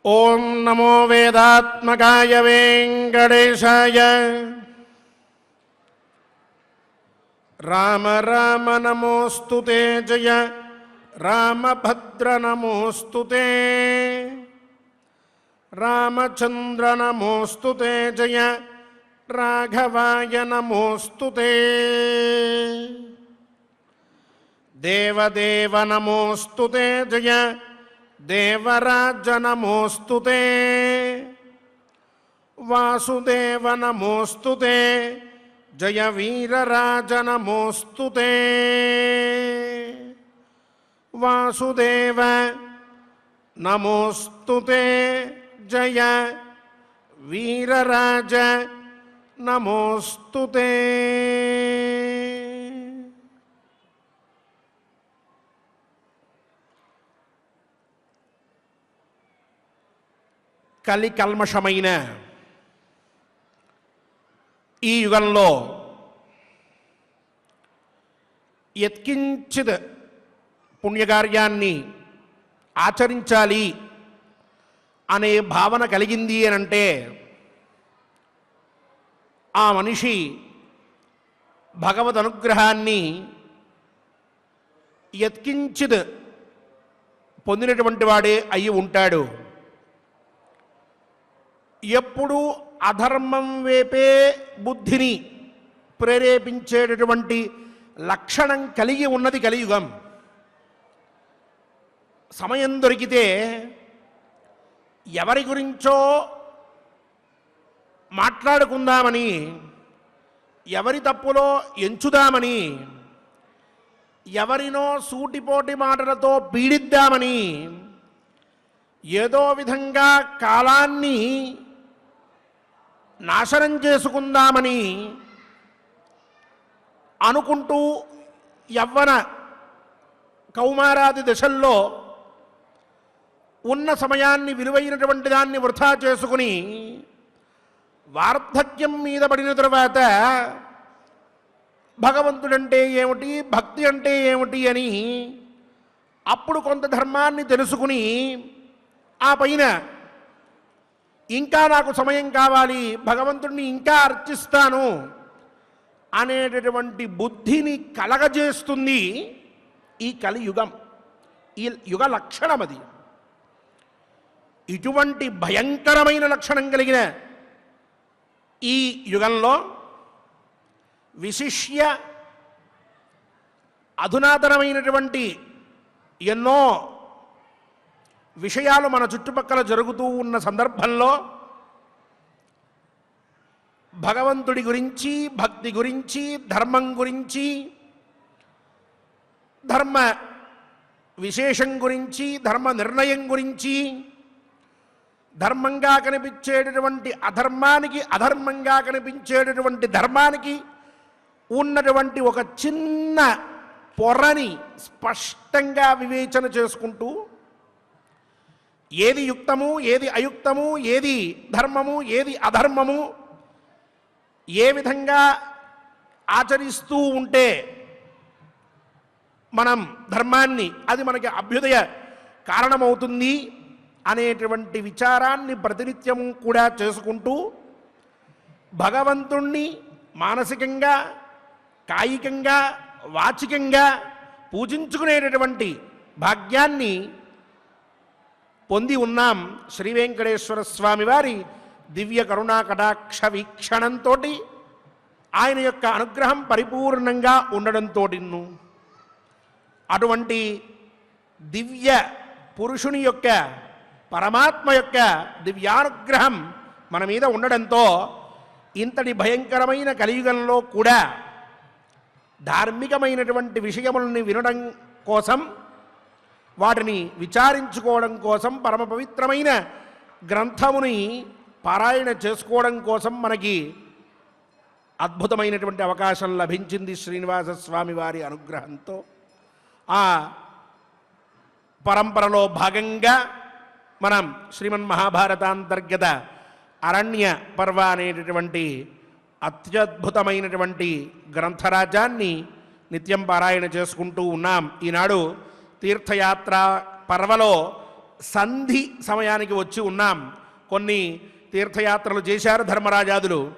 ఓం నమో వేదాత్మకాయ వెంకటేశాయ. రామ రామ నమోస్తుతే జయ రామభద్ర నమోస్తుతే. రామచంద్ర నమోస్తుతే జయ రాఘవాయ నమోస్తుతే. దేవదేవ నమోస్తుతే జయ దేవరాజ నమోస్తుతే. వాసుదేవ నమోస్తుతే జయ వీరరాజ నమోస్తుతే. వాసుదేవ నమోస్తుతే జయ వీరరాజ నమోస్తుతే. కలి కల్మషమైన ఈ యుగంలో యత్కించిత్ పుణ్యకార్యాన్ని ఆచరించాలి అనే భావన కలిగింది అనంటే ఆ మనిషి భగవద్ అనుగ్రహాన్ని యత్కించిత్ పొందినటువంటి వాడే అయి ఉంటాడు. ఎప్పుడూ అధర్మం వైపే బుద్ధిని ప్రేరేపించేటటువంటి లక్షణం కలిగి ఉన్నది కలియుగం. సమయం దొరికితే ఎవరి గురించో మాట్లాడుకుందామని, ఎవరి తప్పులో ఎంచుదామని, ఎవరినో సూటిపోటి మాటలతో పీడిద్దామని, ఏదో విధంగా కాలాన్ని నాశనం చేసుకుందామని అనుకుంటూ యవ్వన కౌమారాది దశల్లో ఉన్న సమయాన్ని విలువైనటువంటి దాన్ని వృధా చేసుకుని వార్ధక్యం మీద పడిన తరువాత భగవంతుడంటే ఏమిటి, భక్తి అంటే ఏమిటి అని అప్పుడు కొంత ధర్మాన్ని తెలుసుకుని ఆ పైన ఇంకా నాకు సమయం కావాలి, భగవంతుడిని ఇంకా అర్చిస్తాను అనేటటువంటి బుద్ధిని కలగజేస్తుంది ఈ కలియుగం. ఈ యుగ లక్షణం అది. ఇటువంటి భయంకరమైన లక్షణం కలిగిన ఈ యుగంలో విశిష్య అధునాతనమైనటువంటి ఎన్నో విషయాలు మన చుట్టుపక్కల జరుగుతూ ఉన్న సందర్భంలో భగవంతుడి గురించి, భక్తి గురించి, ధర్మం గురించి, ధర్మ విశేషం గురించి, ధర్మ నిర్ణయం గురించి, ధర్మంగా కనిపించేటటువంటి అధర్మానికి, అధర్మంగా కనిపించేటటువంటి ధర్మానికి ఉన్నటువంటి ఒక చిన్న పొరని స్పష్టంగా వివేచన చేసుకుంటూ ఏది యుక్తము, ఏది అయుక్తము, ఏది ధర్మము, ఏది అధర్మము, ఏ విధంగా ఆచరిస్తూ ఉంటే మనం ధర్మాన్ని, అది మనకి అభ్యుదయ కారణమవుతుంది అనేటువంటి విచారాన్ని ప్రతినిత్యము కూడా చేసుకుంటూ భగవంతుణ్ణి మానసికంగా, కాయికంగా, వాచికంగా పూజించుకునేటటువంటి భాగ్యాన్ని పొంది ఉన్నాం. శ్రీ వెంకటేశ్వర స్వామి వారి దివ్య కరుణా కటాక్ష వీక్షణంతో ఆయన యొక్క అనుగ్రహం పరిపూర్ణంగా ఉండడంతో అటువంటి దివ్య పురుషుని యొక్క, పరమాత్మ యొక్క దివ్యానుగ్రహం మన మీద ఉండడంతో ఇంతటి భయంకరమైన కలియుగంలో కూడా ధార్మికమైనటువంటి విషయములని వినడం కోసం, వాటిని విచారించుకోవడం కోసం, పరమ పవిత్రమైన గ్రంథముని పారాయణ చేసుకోవడం కోసం మనకి అద్భుతమైనటువంటి అవకాశం లభించింది శ్రీనివాస స్వామి వారి అనుగ్రహంతో. ఆ పరంపరలో భాగంగా మనం శ్రీమన్మహాభారతాంతర్గత అరణ్య పర్వ అనేటటువంటి అత్యద్భుతమైనటువంటి గ్రంథరాజాన్ని నిత్యం పారాయణ చేసుకుంటూ ఉన్నాం. ఈనాడు తీర్థయాత్ర పర్వలో సంధి సమయానికి వచ్చి ఉన్నాం. కొన్ని తీర్థయాత్రలు చేశారు ధర్మరాజాదులు.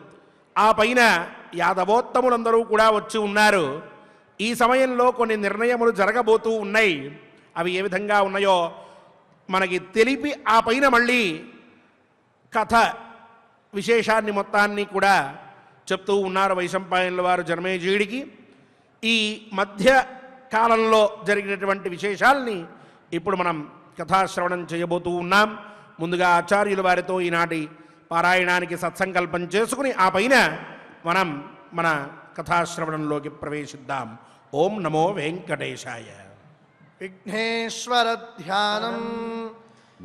ఆ పైన యాదవోత్తములందరూ కూడా వచ్చి ఉన్నారు. ఈ సమయంలో కొన్ని నిర్ణయములు జరగబోతూ ఉన్నాయి. అవి ఏ విధంగా ఉన్నాయో మనకి తెలిపి ఆ పైన మళ్ళీ కథ విశేషాన్ని మొత్తాన్ని కూడా చెప్తూ ఉన్నారు వైశంపాయనుల వారు జనమేజయుడికి. ఈ మధ్య కాలంలో జరిగినటువంటి విశేషాల్ని ఇప్పుడు మనం కథాశ్రవణం చేయబోతూ ఉన్నాం. ముందుగా ఆచార్యుల వారితో ఈనాటి పారాయణానికి సత్సంకల్పం చేసుకుని ఆ పైన మనం మన కథాశ్రవణంలోకి ప్రవేశిద్దాం. ఓం నమో వెంకటేశాయ. విఘ్నేశ్వర ధ్యానం.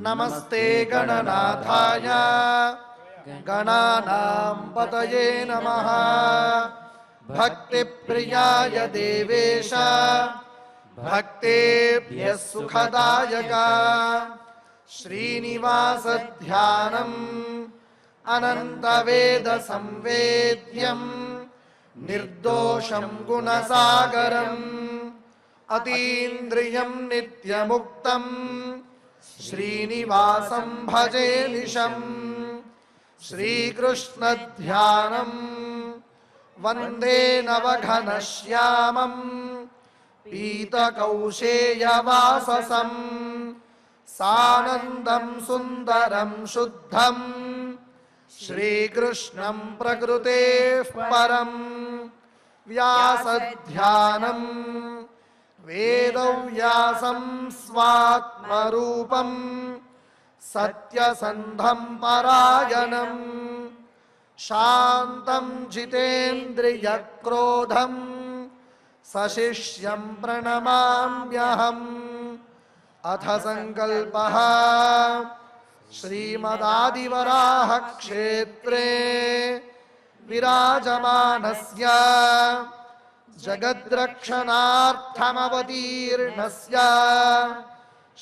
నమస్తే గణనాథాయ గణానాం పతయే నమః. భక్తి ప్రియాయ దేవేశ భక్తేభ్యః సుఖదాయక. శ్రీనివాస ధ్యానం అనంతవేద సంవేద్యం నిర్దోషం గుణసాగరం అతీంద్రియం నిత్యముక్తం శ్రీనివాసం భజే నిశం. శ్రీకృష్ణ ధ్యానం వందే నవఘనశ్యామం పీతకౌశేయవాససం సానందం సుందరం శుద్ధం శ్రీకృష్ణం ప్రకృతేః పరం. వ్యాసధ్యానం వేదవ్యాసం స్వాత్మరూపం సత్యసంధం పరాయణం శాంతం జితేంద్రియక్రోధం సశిష్యం ప్రణమామ్యహం. అథ సంకల్పః శ్రీమదాదివరాహ క్షేత్రే విరాజమానస్య జగద్రక్షణార్థమవతీర్ణస్య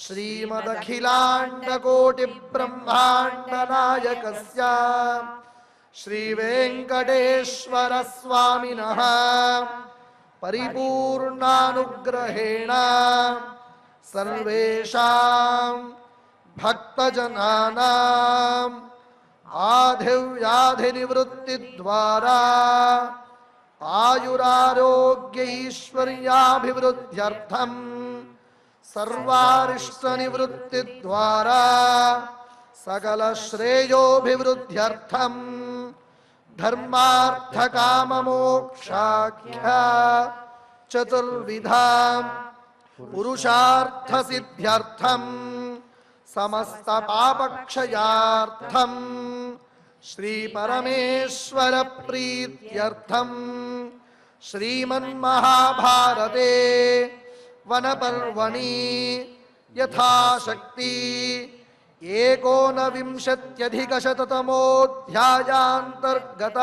శ్రీమదఖిలాండకోటిబ్రహ్మాండనాయకస్య శ్రీవేంకటేశ్వర స్వామినః పరిపూర్ణానుగ్రహేణ సర్వేషాం భక్తజనానాం ఆధివ్యాధినివృత్తిద్వారా ఆయురారోగ్యైశ్వర్యాభివృద్ధ్యర్థం సర్వారిష్టనివృత్తిద్వారా సకలశ్రేయోభివృద్ధ్యర్థం ధర్మార్థకామమోక్షాఖ్య చతుర్విధాం పురుషార్థసిద్ధ్యర్థం సమస్త పాపక్షయార్థం శ్రీపరమేశ్వర ప్రీత్యర్థం శ్రీమన్మహాభారతే వనపర్వణి యథాశక్తి ఏకోనవింశత్యధికశతతమోऽధ్యాయాంతర్గత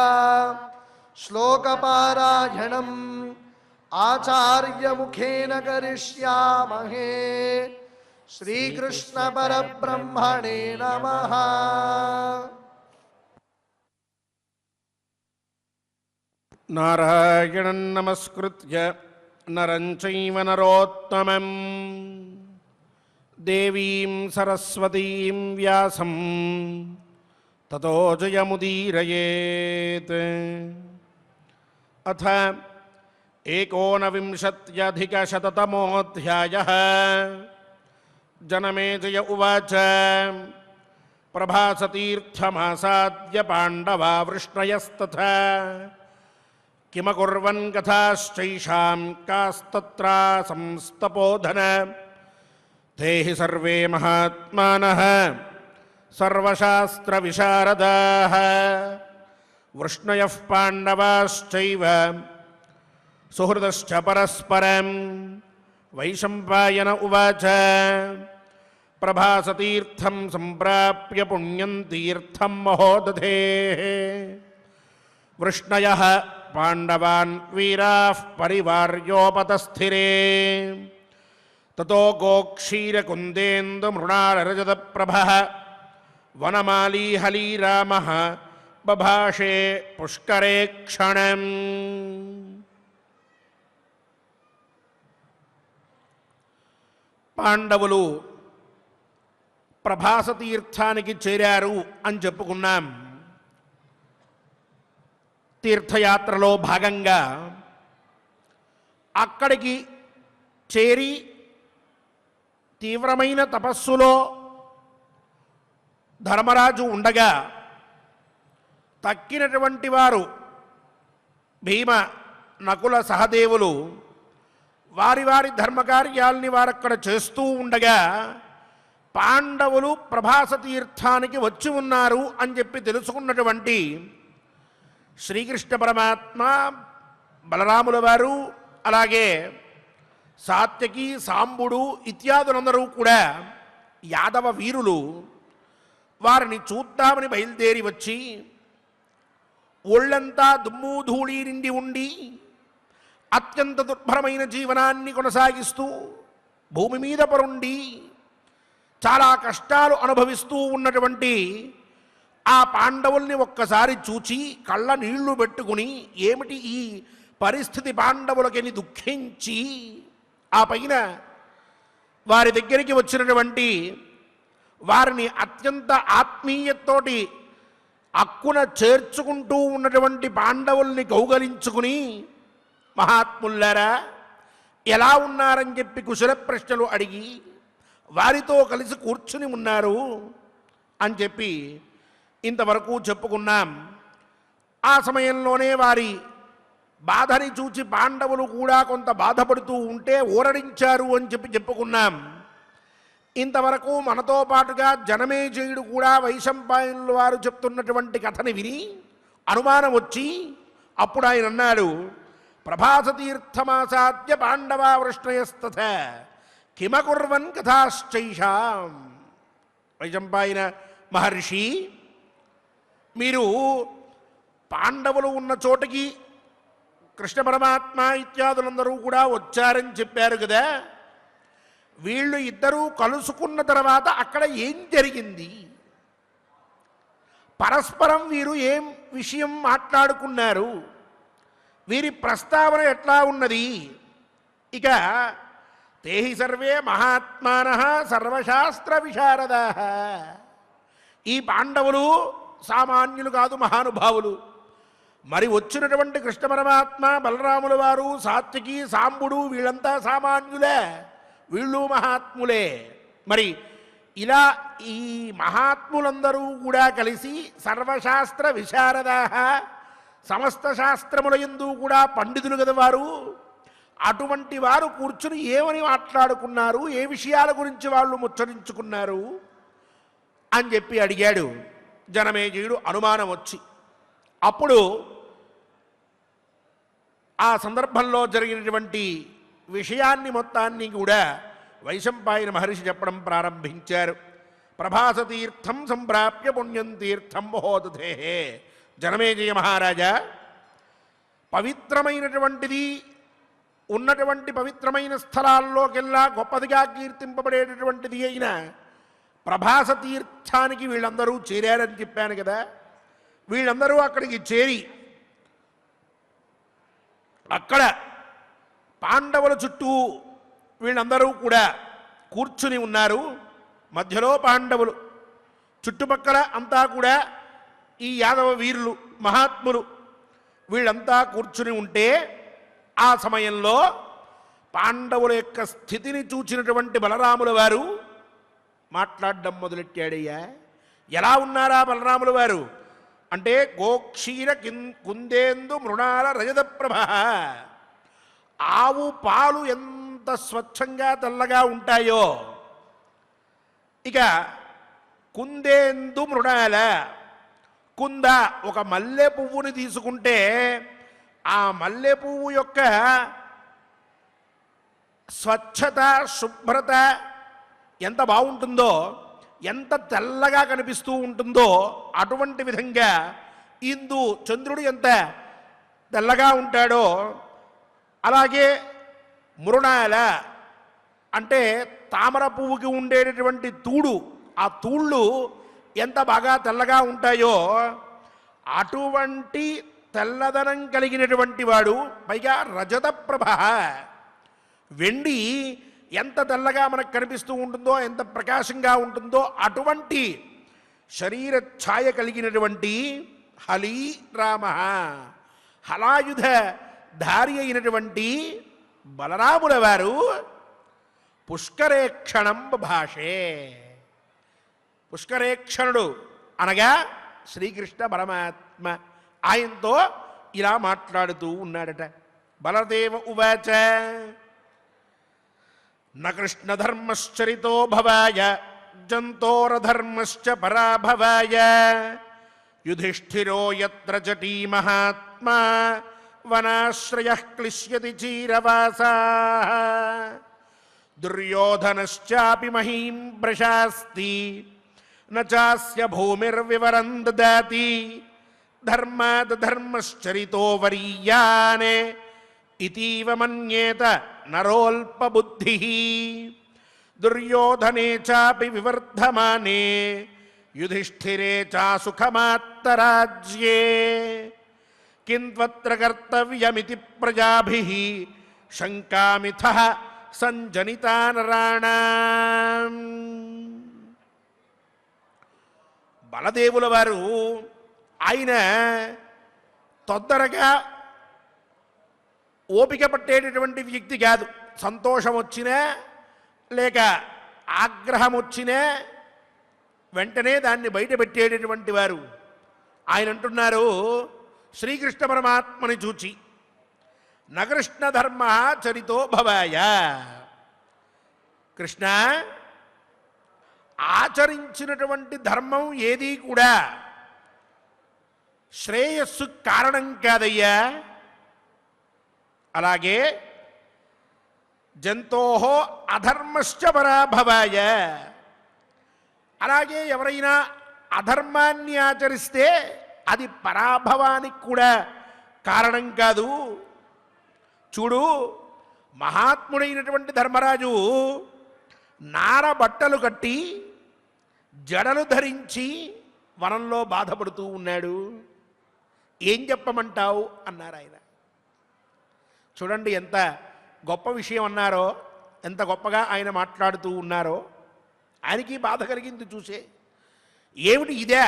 శ్లోకపారాయణం ఆచార్యముఖేన కరిష్యామహే. శ్రీకృష్ణ పరబ్రహ్మణే నమః. నారాయణం నమస్కృత్య నరం చైవ నరోత్తమం దేవీం సరస్వతీం వ్యాసం తతో జయముదీరయేత్. అథ ఏకోనవింశత్యధికశతతమోऽధ్యాయः. జనమేజయ ఉవాచ ప్రభాసతీర్థమాసాద్య పాండవా వృష్ణయస్తథా కిమకుర్వన్ కథాశ్చైషాం కాస్తత్రా సంస్తపోధన. తే హి సర్వే మహాత్మానః సర్వశాస్త్రవిశారదాః వృష్ణయః పాండవాశ్చైవ సుహృదశ్చ పరస్పరం. వైశంపాయన ఉవాచ ప్రభాసతీర్థం సంప్రాప్య పుణ్యం తీర్థం మహోదధేః. వృష్ణయః పాండవాన్ వీరాః పరివార్యోపతస్థిరే. తతో గోక్షీరకుందేందుమృణాలరజతప్రభः వనమాలీ హలీరామः బభాషే పుష్కరే క్షణం. పాండవులు ప్రభాస తీర్థానికి చేరారు అని చెప్పుకున్నాం. తీర్థయాత్రలో భాగంగా అక్కడికి చేరి తీవ్రమైన తపస్సులో ధర్మరాజు ఉండగా తక్కినటువంటి వారు భీమ, నకుల, సహదేవులు వారి వారి ధర్మకార్యాల్ని వారక్కడ చేస్తూ ఉండగా పాండవులు ప్రభాస తీర్థానికి వచ్చి ఉన్నారు అని చెప్పి తెలుసుకున్నటువంటి శ్రీకృష్ణ పరమాత్మ, బలరాముల వారు, అలాగే సాత్యకి, సాంబుడు ఇత్యాదులందరూ కూడా యాదవ వీరులు వారిని చూద్దామని బయలుదేరి వచ్చి ఒళ్ళంతా దుమ్ము ధూళి నిండి ఉండి అత్యంత దుర్భరమైన జీవనాన్ని కొనసాగిస్తూ భూమి మీద పరుండి చాలా కష్టాలు అనుభవిస్తూ ఉన్నటువంటి ఆ పాండవుల్ని ఒక్కసారి చూచి కళ్ళ నీళ్లు పెట్టుకుని ఏమిటి ఈ పరిస్థితి పాండవులకని దుఃఖించి ఆ పైన వారి దగ్గరికి వచ్చినటువంటి వారిని అత్యంత ఆత్మీయతతోటి అక్కున చేర్చుకుంటూ ఉన్నటువంటి పాండవుల్ని కౌగలించుకుని, మహాత్ముల్లారా ఎలా ఉన్నారని చెప్పి కుశల ప్రశ్నలు అడిగి వారితో కలిసి కూర్చుని ఉన్నారు అని చెప్పి ఇంతవరకు చెప్పుకున్నాం. ఆ సమయంలోనే వారి బాధని చూచి పాండవులు కూడా కొంత బాధపడుతూ ఉంటే ఊరడించారు అని చెప్పి చెప్పుకున్నాం. ఇంతవరకు మనతో పాటుగా జనమేజయుడు కూడా వైశంపాయనుల వారు చెప్తున్నటువంటి కథని విని అనుమానం వచ్చి అప్పుడు ఆయన అన్నాడు, ప్రభాస తీర్థమాసాద్య పాండవా వృష్ణయస్తథ కిమకుర్వన్ కథాశ్చైషాం. వైశంపాయన మహర్షి, మీరు పాండవులు ఉన్న చోటికి కృష్ణ పరమాత్మ ఇత్యాదులందరూ కూడా వచ్చారని చెప్పారు కదా, వీళ్ళు ఇద్దరూ కలుసుకున్న తర్వాత అక్కడ ఏం జరిగింది, పరస్పరం వీరు ఏం విషయం మాట్లాడుకున్నారు, వీరి ప్రస్తావన ఎట్లా ఉన్నది. ఇక తేహి సర్వే మహాత్మానః సర్వశాస్త్ర విశారదాః. ఈ పాండవులు సామాన్యులు కాదు, మహానుభావులు. మరి వచ్చినటువంటి కృష్ణ పరమాత్మ, బలరాముల వారు, సాత్వికి, సాంబుడు వీళ్ళంతా సామాన్యులే, వీళ్ళు మహాత్ములే. మరి ఇలా ఈ మహాత్ములందరూ కూడా కలిసి సర్వశాస్త్ర విశారదాః, సమస్త శాస్త్రముల యందు కూడా పండితులు కదా వారు, అటువంటి వారు కూర్చుని ఏమని మాట్లాడుకున్నారు, ఏ విషయాల గురించి వాళ్ళు ముచ్చరించుకున్నారు అని చెప్పి అడిగాడు జనమేజయుడు అనుమానం వచ్చి. అప్పుడు ఆ సందర్భంలో జరిగినటువంటి విషయాన్ని మొత్తాన్ని కూడా వైశంపాయన మహర్షి చెప్పడం ప్రారంభించారు. ప్రభాస తీర్థం సంప్రాప్య పుణ్యం తీర్థం మహోదధే. జనమేజయ మహారాజా, పవిత్రమైనటువంటిది ఉన్నటువంటి పవిత్రమైన స్థలాల్లోకెల్లా గొప్పదిగా కీర్తింపబడేటటువంటిది అయిన ప్రభాస తీర్థానికి వీళ్ళందరూ చేరారని చెప్పాను కదా. వీళ్ళందరూ అక్కడికి చేరి అక్కడ పాండవుల చుట్టూ వీళ్ళందరూ కూడా కూర్చుని ఉన్నారు. మధ్యలో పాండవులు, చుట్టుపక్కల అంతా కూడా ఈ యాదవ వీరులు, మహాత్ములు వీళ్ళంతా కూర్చుని ఉంటే ఆ సమయంలో పాండవుల యొక్క స్థితిని చూచినటువంటి బలరాముల వారు మాట్లాడడం మొదలెట్టాడయ్యా. ఎలా ఉన్నారా బలరాముల వారు అంటే, గోక్షీర కుందేందు మృణాల రజత ప్రభ. ఆవు పాలు ఎంత స్వచ్ఛంగా తెల్లగా ఉంటాయో, ఇక కుందేందు మృణాల, కుంద ఒక మల్లె పువ్వుని తీసుకుంటే ఆ మల్లె పువ్వు యొక్క స్వచ్ఛత, శుభ్రత ఎంత బాగుంటుందో, ఎంత తెల్లగా కనిపిస్తూ ఉంటుందో అటువంటి విధంగా ఇందు చంద్రుడు ఎంత తెల్లగా ఉంటాడో అలాగే మృణాల అంటే తామర పువ్వుకి ఉండేటటువంటి తూడు, ఆ తూళ్ళు ఎంత బాగా తెల్లగా ఉంటాయో అటువంటి తెల్లదనం కలిగినటువంటి వాడు, పైగా రజత ప్రభ, వెండి ఎంత తెల్లగా మనకు కనిపిస్తూ ఉంటుందో, ఎంత ప్రకాశంగా ఉంటుందో అటువంటి శరీర ఛాయ కలిగినటువంటి హలి రామ, హలాయుధ ధారి అయినటువంటి బలరాముల వారు పుష్కరేక్షణం భాషే. పుష్కరేక్షణుడు అనగా శ్రీకృష్ణ పరమాత్మ ఆయనతో ఇలా మాట్లాడుతూ ఉన్నాడట. బలదేవ ఉవాచ న కృష్ణధర్మశ్చరితో భవాయ జంతోరధర్మశ్చ పరాభవాయ యుధిష్ఠిరో యత్ర జటీ మహాత్మా వనాశ్రయః క్లిశ్యతి చీరవాసాః దుర్యోధనశ్చాపి మహీం ప్రశాస్తి నాస్య భూమిర్వివరం దదాతి ధర్మాద్ ధర్మశ్చరితో వరీయానే ఇతీవ మన్యేత నరోల్పబుద్ధి దుర్యోధనే చాపి వివర్ధమానే యుధిష్ఠిరే చా సుఖమాత్తరాజ్యే కింత్వత్ర కర్తవ్యమితి ప్రజాభిః శంకామిథః సంజనితా నరాణాం. బలదేవుల వారు ఆయన తొందరగా ఓపిక పట్టేటటువంటి వ్యక్తి కాదు. సంతోషం వచ్చినా లేక ఆగ్రహం వచ్చినా వెంటనే దాన్ని బయట పెట్టేటటువంటి వారు. ఆయన అంటున్నారు శ్రీకృష్ణ పరమాత్మని చూచి, నకృష్ణ ధర్మ చరితో భవాయ. కృష్ణ, ఆచరించినటువంటి ధర్మం ఏదీ కూడా శ్రేయస్సు కారణం కాదయ్యా. అలాగే జంతోహో అధర్మశ్చ పరాభవాయ, అలాగే ఎవరైనా అధర్మాన్ని ఆచరిస్తే అది పరాభవానికి కూడా కారణం కాదు. చూడు, మహాత్ముడైనటువంటి ధర్మరాజు నార బట్టలు కట్టి జడలు ధరించి వనంలో బాధపడుతూ ఉన్నాడు. ఏం చెప్పమంటావు అన్నారు ఆయన. చూడండి ఎంత గొప్ప విషయం అన్నారో, ఎంత గొప్పగా ఆయన మాట్లాడుతూ ఉన్నారో. ఆయనకి బాధ కలిగింది చూసే. ఏమిటి ఇదే?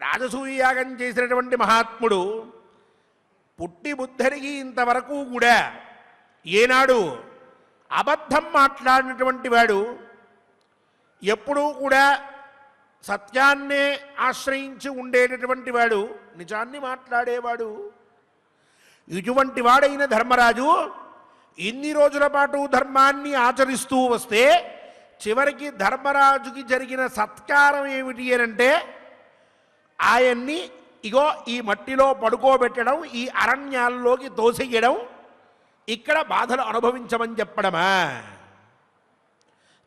రాజసూయ యాగం చేసినటువంటి మహాత్ముడు పుట్టి బుద్ధరిగి ఇంతవరకు కూడా ఏనాడు అబద్ధం మాట్లాడినటువంటి వాడు, ఎప్పుడూ కూడా సత్యాన్నే ఆశ్రయించి ఉండేటటువంటి వాడు, నిజాన్ని మాట్లాడేవాడు. ఇటువంటి వాడైన ధర్మరాజు ఇన్ని రోజుల పాటు ధర్మాన్ని ఆచరిస్తూ వస్తే చివరికి ధర్మరాజుకి జరిగిన సత్కారం ఏమిటి అంటే ఆయన్ని ఇగో ఈ మట్టిలో పడుకోబెట్టడం, ఈ అరణ్యాల్లోకి తోసేయడం, ఇక్కడ బాధలు అనుభవించమని చెప్పడమా?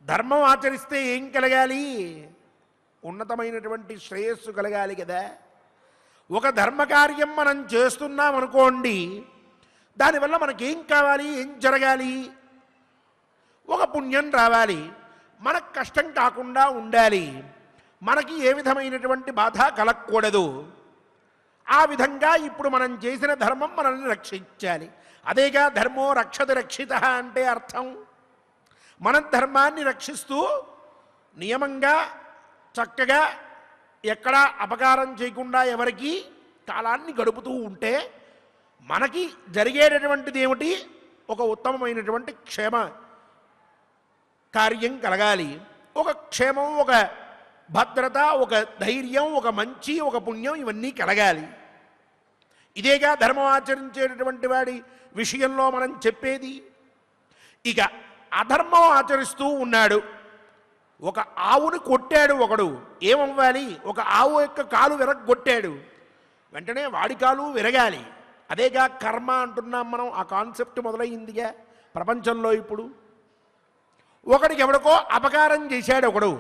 ధర్మం ఆచరిస్తే ఏం కలగాలి? ఉన్నతమైనటువంటి శ్రేయస్సు కలగాలి కదా. ఒక ధర్మకార్యం మనం చేస్తున్నాం అనుకోండి, దానివల్ల మనకేం కావాలి, ఏం జరగాలి? ఒక పుణ్యం రావాలి, మనకు కష్టం కాకుండా ఉండాలి, మనకి ఏ విధమైనటువంటి బాధ కలగకూడదు. ఆ విధంగా ఇప్పుడు మనం చేసిన ధర్మం మనల్ని రక్షించాలి. అదేగా ధర్మో రక్షతి రక్షిత అంటే అర్థం. మనం ధర్మాన్ని రక్షిస్తూ నియమంగా చక్కగా ఎక్కడా అపకారం చేయకుండా ఎవరికి కాలాన్ని గడుపుతూ ఉంటే మనకి జరిగేటటువంటిది ఏమిటి? ఒక ఉత్తమమైనటువంటి క్షేమ కార్యం కలగాలి. ఒక క్షేమం, ఒక భద్రత, ఒక ధైర్యం, ఒక మంచి, ఒక పుణ్యం, ఇవన్నీ కలగాలి. ఇదేగా ధర్మం ఆచరించేటటువంటి వాడి విషయంలో మనం చెప్పేది. ఇక అధర్మం ఆచరిస్తూ ఉన్నాడు. ఒక ఆవుని కొట్టాడు ఒకడు, ఏమవ్వాలి? ఒక ఆవు యొక్క కాలు విరగొట్టాడు, వెంటనే వాడి కాలు విరగాలి. అదేగా కర్మ అంటున్నాం మనం. ఆ కాన్సెప్ట్ మొదలైందిగా ప్రపంచంలో ఇప్పుడు. ఒకడికి ఎవడికో అపకారం చేశాడు ఒకడు,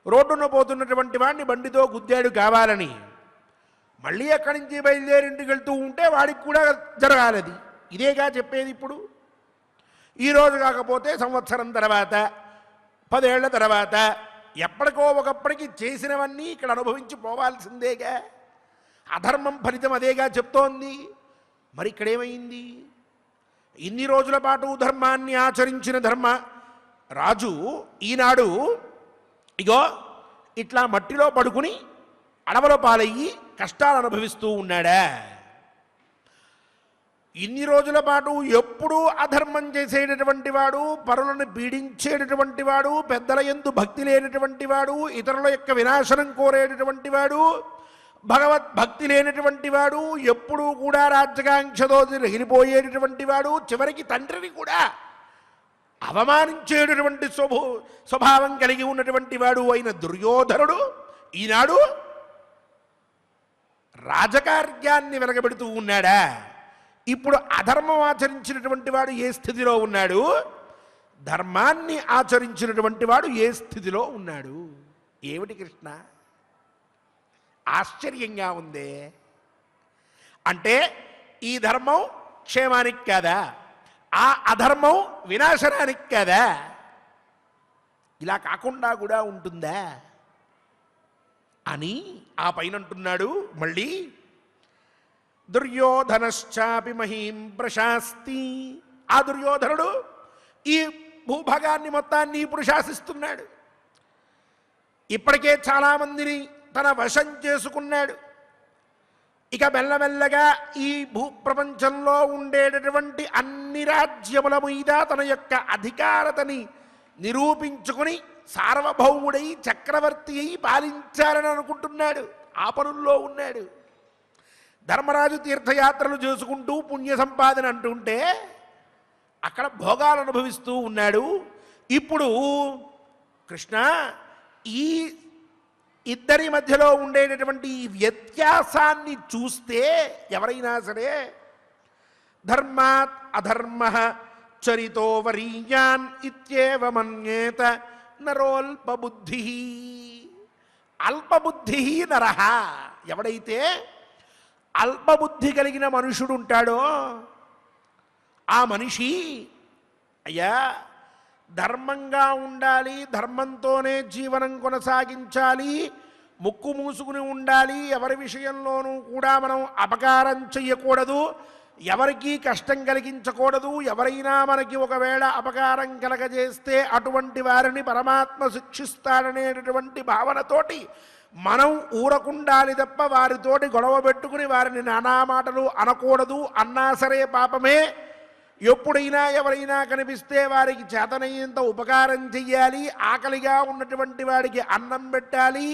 రోడ్డున పోతున్నటువంటి వాడిని బండితో గుద్దాడు కావాలని. మళ్ళీ అక్కడి నుంచి బయలుదేరి ఇంటికి వెళ్తూ ఉంటే వాడికి కూడా జరగాలది. ఇదేగా చెప్పేది ఇప్పుడు. ఈరోజు కాకపోతే సంవత్సరం తర్వాత, 10 ఏళ్ల తర్వాత, ఎప్పటికో ఒకప్పటికి చేసినవన్నీ ఇక్కడ అనుభవించి పోవాల్సిందేగా. అధర్మం ఫలితం అదేగా చెప్తోంది. మరి ఇక్కడేమైంది? ఇన్ని రోజుల పాటు ధర్మాన్ని ఆచరించిన రాజు ఈనాడు ఇగో ఇట్లా మట్టిలో పడుకుని అడవలో పాలయ్యి కష్టాలు అనుభవిస్తూ ఉన్నాడా? ఇన్ని రోజుల పాటు ఎప్పుడూ అధర్మం చేసేటటువంటి వాడు, పరులను పీడించేటటువంటి వాడు, పెద్దల యందు భక్తి లేనటువంటి వాడు, ఇతరుల యొక్క వినాశనం కోరేటటువంటి వాడు, భగవద్భక్తి లేనటువంటి వాడు, ఎప్పుడూ కూడా రాజ్యకాంక్షతో రగిలిపోయేటటువంటి వాడు, చివరికి తండ్రిని కూడా అవమానించేటటువంటి స్వభావం కలిగి ఉన్నటువంటి వాడు అయిన దుర్యోధనుడు ఈనాడు రాజకార్యాన్ని వెలగబెడుతూ ఉన్నాడా? ఇప్పుడు అధర్మం ఆచరించినటువంటి వాడు ఏ స్థితిలో ఉన్నాడు? ధర్మాన్ని ఆచరించినటువంటి వాడు ఏ స్థితిలో ఉన్నాడు? ఏమిటి కృష్ణ? ఆశ్చర్యంగా ఉందే. అంటే ఈ ధర్మం క్షేమానికి కాదా? ఆ అధర్మం వినాశనానికి కాదా? ఇలా కాకుండా కూడా ఉంటుందా అని ఆ పైన అంటున్నాడు మళ్ళీ. దుర్యోధనశ్చాపి మహీం ప్రశాస్తి. ఆ దుర్యోధనుడు ఈ భూభాగాన్ని మొత్తాన్ని ఇప్పుడు శాసిస్తున్నాడు. ఇప్పటికే చాలామందిని తన వశం చేసుకున్నాడు. ఇక మెల్లమెల్లగా ఈ భూప్రపంచంలో ఉండేటటువంటి అన్ని రాజ్యముల మీద తన యొక్క అధికారతని నిరూపించుకుని సార్వభౌముడై చక్రవర్తి అయి పాలించాలని అనుకుంటున్నాడు. ఆ పనుల్లో ఉన్నాడు. ధర్మరాజు తీర్థయాత్రలు చేసుకుంటూ పుణ్య సంపాదన అంటుంటే అక్కడ భోగాలు అనుభవిస్తూ ఉన్నాడు. ఇప్పుడు కృష్ణ ఈ ఇద్దరి మధ్యలో ఉండేటటువంటి ఈ వ్యత్యాసాన్ని చూస్తే ఎవరైనా సరే ధర్మాత్ అధర్మ చరితో వరీయాన్ ఇత్యేవ మన్యేత నరోల్పబుద్ధి. అల్పబుద్ధి నరహ. ఎవడైతే అల్పబుద్ధి కలిగిన మనుషుడు ఉంటాడో ఆ మనిషి అయ్యా ధర్మంగా ఉండాలి, ధర్మంతోనే జీవనం కొనసాగించాలి, ముక్కు మూసుకుని ఉండాలి, ఎవరి విషయంలోనూ కూడా మనం అపకారం చెయ్యకూడదు, ఎవరికీ కష్టం కలిగించకూడదు, ఎవరైనా మనకి ఒకవేళ అపకారం కలగజేస్తే అటువంటి వారిని పరమాత్మ శిక్షిస్తాడనేటటువంటి భావనతోటి మనం ఊరకుండాలి తప్ప వారితోటి గొడవ పెట్టుకుని వారిని నానా మాటలు అనకూడదు. అన్నా సరే పాపమే. ఎప్పుడైనా ఎవరైనా కనిపిస్తే వారికి చేతనయ్యేంత ఉపకారం చెయ్యాలి. ఆకలిగా ఉన్నటువంటి వాడికి అన్నం పెట్టాలి,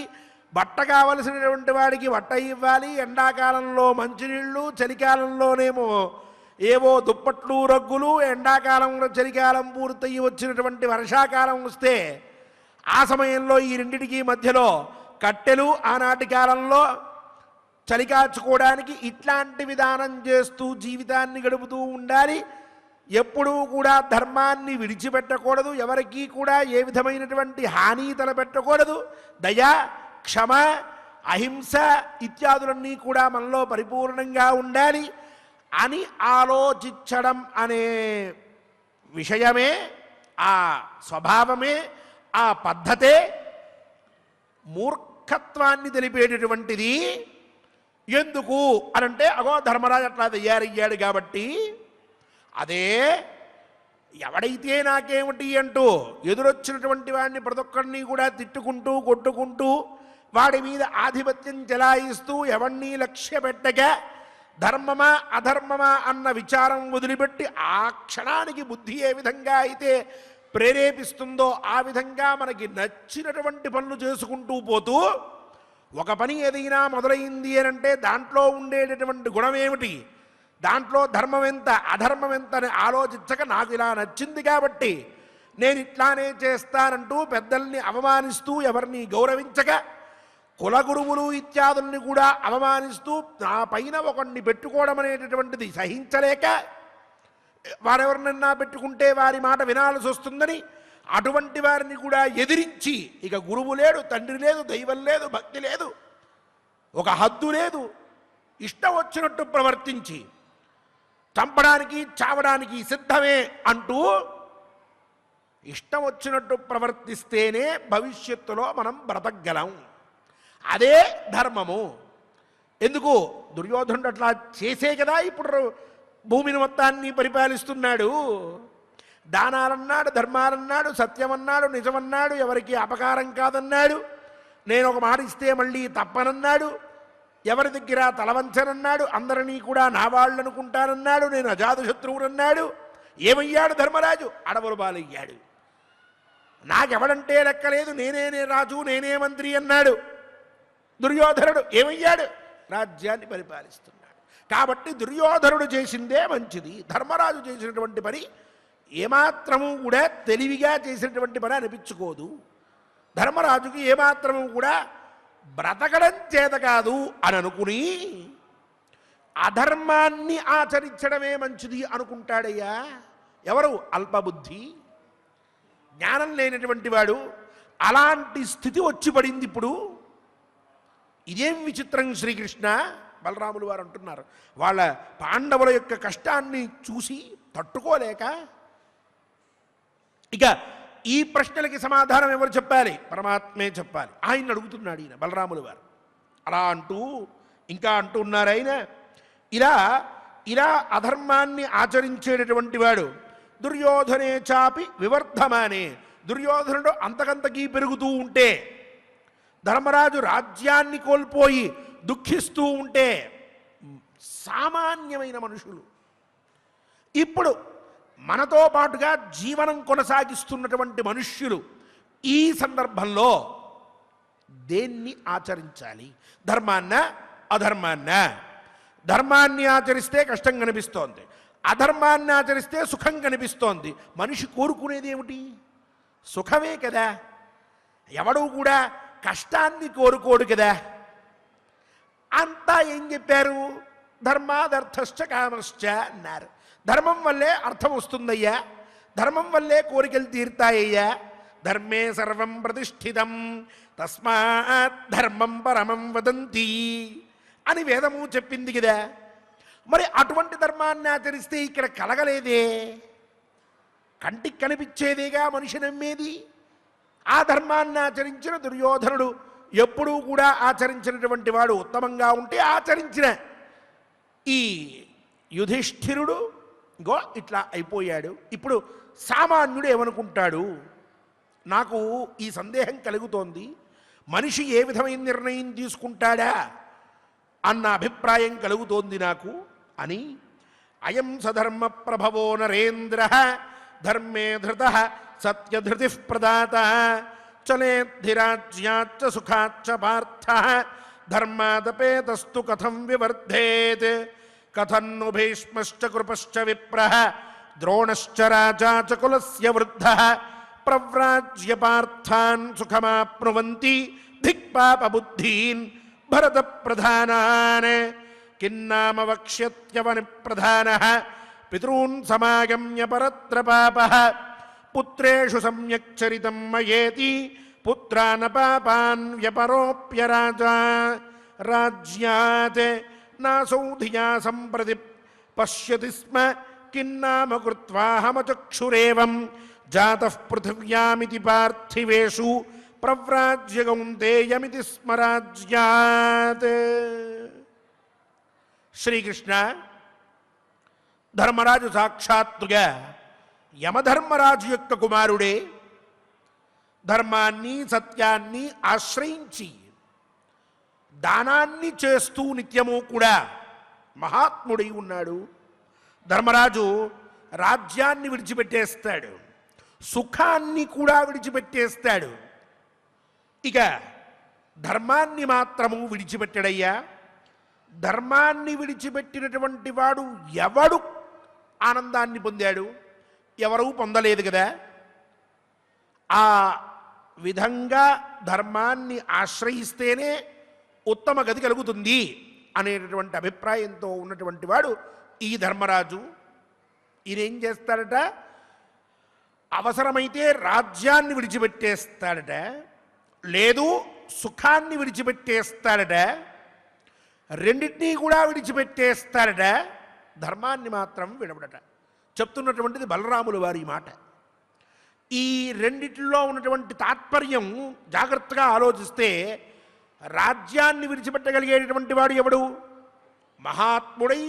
బట్ట కావలసినటువంటి వాడికి బట్ట ఇవ్వాలి. ఎండాకాలంలో మంచినీళ్ళు, చలికాలంలోనేమో ఏవో దుప్పట్లు రగ్గులు, ఎండాకాలంలో చలికాలం పూర్తయి వచ్చినటువంటి వర్షాకాలం వస్తే ఆ సమయంలో ఈ రెండిటికి మధ్యలో కట్టెలు, ఆనాటి కాలంలో చలికాచుకోవడానికి ఇట్లాంటి విధానం చేస్తూ జీవితాన్ని గడుపుతూ ఉండాలి. ఎప్పుడూ కూడా ధర్మాన్ని విడిచిపెట్టకూడదు, ఎవరికీ కూడా ఏ విధమైనటువంటి హాని తలపెట్టకూడదు. దయ, క్షమ, అహింస ఇత్యాదులన్నీ కూడా మనలో పరిపూర్ణంగా ఉండాలి అని ఆలోచించడం అనే విషయమే, ఆ స్వభావమే, ఆ పద్ధతే మూర్ఖత్వాన్ని తెలిపేటటువంటిది. ఎందుకు అనంటే అగో ధర్మరాజు అట్లా తయారయ్యాడు కాబట్టి. అదే ఎవడైతే నాకేమిటి అంటూ ఎదురొచ్చినటువంటి వాడిని ప్రతి ఒక్కరిని కూడా తిట్టుకుంటూ కొట్టుకుంటూ వాడి మీద ఆధిపత్యం చెలాయిస్తూ ఎవరిని లక్ష్య పెట్టగా ధర్మమా అధర్మమా అన్న విచారం వదిలిపెట్టి ఆ క్షణానికి బుద్ధి ఏ విధంగా అయితే ప్రేరేపిస్తుందో ఆ విధంగా మనకి నచ్చినటువంటి పనులు చేసుకుంటూ పోతూ ఒక పని ఏదైనా మొదలైంది అని అంటే దాంట్లో ఉండేటటువంటి గుణం ఏమిటి, దాంట్లో ధర్మం ఎంత అధర్మం ఎంత అని ఆలోచించక నాకు ఇలా నచ్చింది కాబట్టి నేను ఇట్లానే చేస్తానంటూ పెద్దల్ని అవమానిస్తూ ఎవరిని గౌరవించక కులగురువులు ఇత్యాదుల్ని కూడా అవమానిస్తూ నా పైన ఒకడిని పెట్టుకోవడం అనేటటువంటిది సహించలేక వారెవరినన్నా పెట్టుకుంటే వారి మాట వినాల్సి వస్తుందని అటువంటి వారిని కూడా ఎదిరించి ఇక గురువు లేడు, తండ్రి లేదు, దైవం లేదు, భక్తి లేదు, ఒక హద్దు లేదు, ఇష్టం వచ్చినట్టు ప్రవర్తించి చంపడానికి చావడానికి సిద్ధమే అంటూ ఇష్టం వచ్చినట్టు ప్రవర్తిస్తేనే భవిష్యత్తులో మనం బ్రతకగలం. అదే ధర్మము. ఎందుకు దుర్యోధనుడు అట్లా చేసే కదా ఇప్పుడు భూమిని మొత్తాన్ని పరిపాలిస్తున్నాడు. దానాలన్నాడు, ధర్మాలన్నాడు, సత్యమన్నాడు, నిజమన్నాడు, ఎవరికి అపకారం కాదన్నాడు, నేను ఒక మాట ఇస్తే మళ్ళీ తప్పనన్నాడు, ఎవరి దగ్గర తలవంచనన్నాడు, అందరినీ కూడా నా వాళ్ళు అనుకుంటానన్నాడు, నేను అజాతశత్రువునన్నాడు. ఏమయ్యాడు ధర్మరాజు? అడవులు బాలయ్యాడు. నాకెవడంటే లెక్కలేదు, నేనే రాజు, నేనే మంత్రి అన్నాడు. దుర్యోధనుడు ఏమయ్యాడు? రాజ్యాన్ని పరిపాలిస్తున్నాడు. కాబట్టి దుర్యోధనుడు చేసిందే మంచిది. ధర్మరాజు చేసినటువంటి పని ఏమాత్రము కూడా తెలివిగా చేసినటువంటి పని అనిపించుకోదు. ధర్మరాజుకి ఏమాత్రము కూడా బ్రతకడం చేత కాదు అని అనుకుని అధర్మాన్ని ఆచరించడమే మంచిది అనుకుంటాడయ్యా. ఎవరు? అల్పబుద్ధి, జ్ఞానం లేనటువంటి వాడు. అలాంటి స్థితి వచ్చి పడింది ఇప్పుడు. ఇదేం విచిత్రం శ్రీకృష్ణ. బలరాములు వారు అంటున్నారు, వాళ్ళ పాండవుల యొక్క కష్టాన్ని చూసి తట్టుకోలేక. ఇక ఈ ప్రశ్నలకి సమాధానం ఎవరు చెప్పాలి? పరమాత్మే చెప్పాలి. ఆయన అడుగుతున్నాడు ఈయన బలరాములు వారు. అలా అంటూ ఇంకా అంటూ ఉన్నారు ఆయన, ఇలా అధర్మాన్ని ఆచరించేటటువంటి వాడు దుర్యోధనే చాపి వివర్ధమానే. దుర్యోధనుడు అంతకంతకీ పెరుగుతూ ఉంటే, ధర్మరాజు రాజ్యాన్ని కోల్పోయి దుఃఖిస్తూ ఉంటే, సామాన్యమైన మనుషులు ఇప్పుడు మనతో పాటుగా జీవనం కొనసాగిస్తున్నటువంటి మనుష్యులు ఈ సందర్భంలో దేన్ని ఆచరించాలి? ధర్మాన్న అధర్మాన్న? ధర్మాన్ని ఆచరిస్తే కష్టం కనిపిస్తోంది, అధర్మాన్ని ఆచరిస్తే సుఖం కనిపిస్తోంది. మనిషి కోరుకునేది ఏమిటి? సుఖమే కదా. ఎవడూ కూడా కష్టాన్ని కోరుకోడు కదా. అంతా ఏం చెప్పారు? ధర్మాదర్థశ్చ కామశ్చ అన్నారు. ధర్మం వల్లే అర్థం వస్తుందయ్యా, ధర్మం వల్లే కోరికలు తీరుతాయ్యా. ధర్మే సర్వం ప్రతిష్ఠితం తస్మాత్ ధర్మం పరమం వదంతి అని వేదము చెప్పింది కదా. మరి అటువంటి ధర్మాన్ని ఆచరిస్తే ఇక్కడ కలగలేదే, కంటికి కనిపించేదేగా మనిషి నమ్మేది. ఆ ధర్మాన్ని ఆచరించిన దుర్యోధనుడు ఎప్పుడూ కూడా ఆచరించినటువంటి వాడు ఉత్తమంగా ఉంటే ఆచరించిన ఈ యుధిష్ఠిరుడు గో ఇట్లా అయిపోయాడు. ఇప్పుడు సామాన్యుడు ఏమనుకుంటాడు? నాకు ఈ సందేహం కలుగుతోంది. మనిషి ఏ విధమైన నిర్ణయం తీసుకుంటాడా అన్న అభిప్రాయం కలుగుతోంది నాకు అని. అయం సధర్మ ప్రభవో నరేంద్ర ధర్మే ధృత సత్యధృతి ప్రదాత చలేద్ధిరాజ్యాచ్చ సుఖాచ్చ పార్థ ధర్మాదపేతస్తు కథం వివర్ధేత్. కథన్ను భీష్మశ్చ కృపశ్చ విప్రః ద్రోణశ్చ రాజా చ కులస్య వృద్ధః ప్రవ్రాజ్య పార్థాన్ సుఖమాప్నువంతి ధిక్పాపబుద్ధీన్ భరత ప్రధానాన్. కిన్నామ వక్ష్యత్యవని ప్రధానః పితॄన్ సమాగమ్య పరత్ర పాపః. పుత్రేషు సమ్యక్ చరితం మయేతి పుత్రాన పాపాన్ వ్యపరోప్య రాజా. రాజ్యాత్ నాసౌ ధియా సంప్రతి పశ్యతి స్మ కిన్నామ కృత్వాహమచక్షురేవం. జాతః పృథివ్యామితి పార్థివేషు ప్రవ్రాజ్య కౌంతేయమితి స్మ రాజ్యాత్. శ్రీకృష్ణ, ధర్మరాజు సాక్షాత్తుగా యమధర్మరాజు యొక్క కుమారుడే. ధర్మాన్ని సత్యాన్ని ఆశ్రయించి దానాన్ని చేస్తూ నిత్యము కూడా మహాత్ముడై ఉన్నాడు. ధర్మరాజు రాజ్యాన్ని విడిచిపెట్టేస్తాడు, సుఖాన్ని కూడా విడిచిపెట్టేస్తాడు. ఇక ధర్మాన్ని మాత్రము విడిచిపెట్టడయ్యా. ధర్మాన్ని విడిచిపెట్టినటువంటి వాడు ఎవడు ఆనందాన్ని పొందాడు? ఎవరూ పొందలేదు కదా. ఆ విధంగా ధర్మాన్ని ఆశ్రయిస్తేనే ఉత్తమ గతి కలుగుతుంది అనేటటువంటి అభిప్రాయంతో ఉన్నటువంటి వాడు ఈ ధర్మరాజు. ఈయనేం చేస్తాడట? అవసరమైతే రాజ్యాన్ని విడిచిపెట్టేస్తాడట, లేదు సుఖాన్ని విడిచిపెట్టేస్తాడట, రెండింటినీ కూడా విడిచిపెట్టేస్తాడట, ధర్మాన్ని మాత్రం విడవడట. చెప్తున్నటువంటిది బలరాములు వారి మాట. ఈ రెండిట్లో ఉన్నటువంటి తాత్పర్యం జాగ్రత్తగా ఆలోచిస్తే రాజ్యాన్ని విడిచిపెట్టగలిగేటటువంటి వాడు ఎవడు? మహాత్ముడై,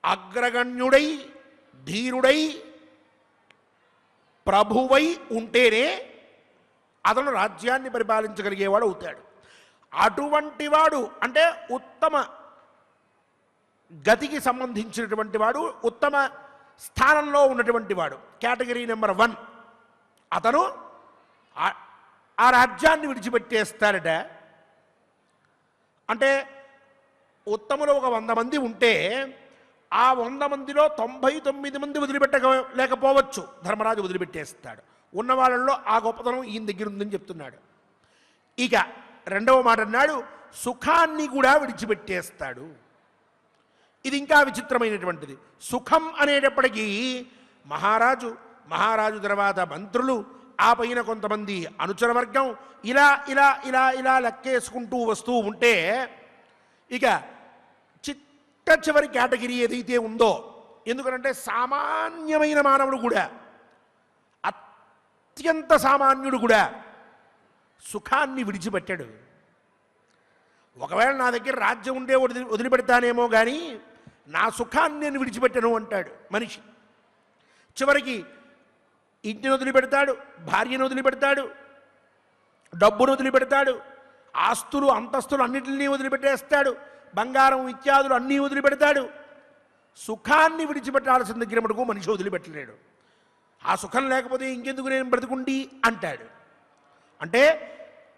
అగ్రగణ్యుడై, ధీరుడై ప్రభువై ఉంటేనే అతను రాజ్యాన్ని పరిపాలించగలిగేవాడు అవుతాడు. అటువంటి వాడు అంటే ఉత్తమ గతికి సంబంధించినటువంటి వాడు, ఉత్తమ స్థానంలో ఉన్నటువంటి వాడు, కేటగిరీ నెంబర్ 1. అతను ఆ రాజ్యాన్ని విడిచిపెట్టేస్తాడట. అంటే ఉత్తములు ఒక 100 మంది ఉంటే ఆ 100 మందిలో 99 మంది వదిలిపెట్టలేకపోవచ్చు, ధర్మరాజు వదిలిపెట్టేస్తాడు. ఉన్న వాళ్ళల్లో ఆ గొప్పతనం ఈయన దగ్గర ఉందని చెప్తున్నాడు. ఇక రెండవ మాట అన్నాడు, సుఖాన్ని కూడా విడిచిపెట్టేస్తాడు. ఇది ఇంకా విచిత్రమైనటువంటిది. సుఖం అనేటప్పటికీ మహారాజు తర్వాత మంత్రులు, ఆ పైన కొంతమంది అనుచర వర్గం, ఇలా ఇలా ఇలా ఇలా లెక్కేసుకుంటూ వస్తూ ఉంటే ఇక చిట్ట చివరి కేటగిరీ ఏదైతే ఉందో, ఎందుకంటే సామాన్యమైన మానవుడు కూడా, అత్యంత సామాన్యుడు కూడా సుఖాన్ని విడిచిపెట్టాడు. ఒకవేళ నా దగ్గర రాజ్యం ఉండే వదిలిపెడతానేమో కానీ నా సుఖాన్ని నేను విడిచిపెట్టను అంటాడు మనిషి. చివరికి ఇంటిని వదిలిపెడతాడు, భార్యను వదిలిపెడతాడు, డబ్బును వదిలిపెడతాడు, ఆస్తులు అంతస్తులు అన్నిటినీ వదిలిపెట్టేస్తాడు, బంగారం ఇత్యాదులు అన్నీ వదిలిపెడతాడు. సుఖాన్ని విడిచిపెట్టాల్సిన దగ్గర మటుకు మనిషి వదిలిపెట్టలేడు. ఆ సుఖం లేకపోతే ఇంకెందుకు నేను బ్రతుకుండి అంటాడు. అంటే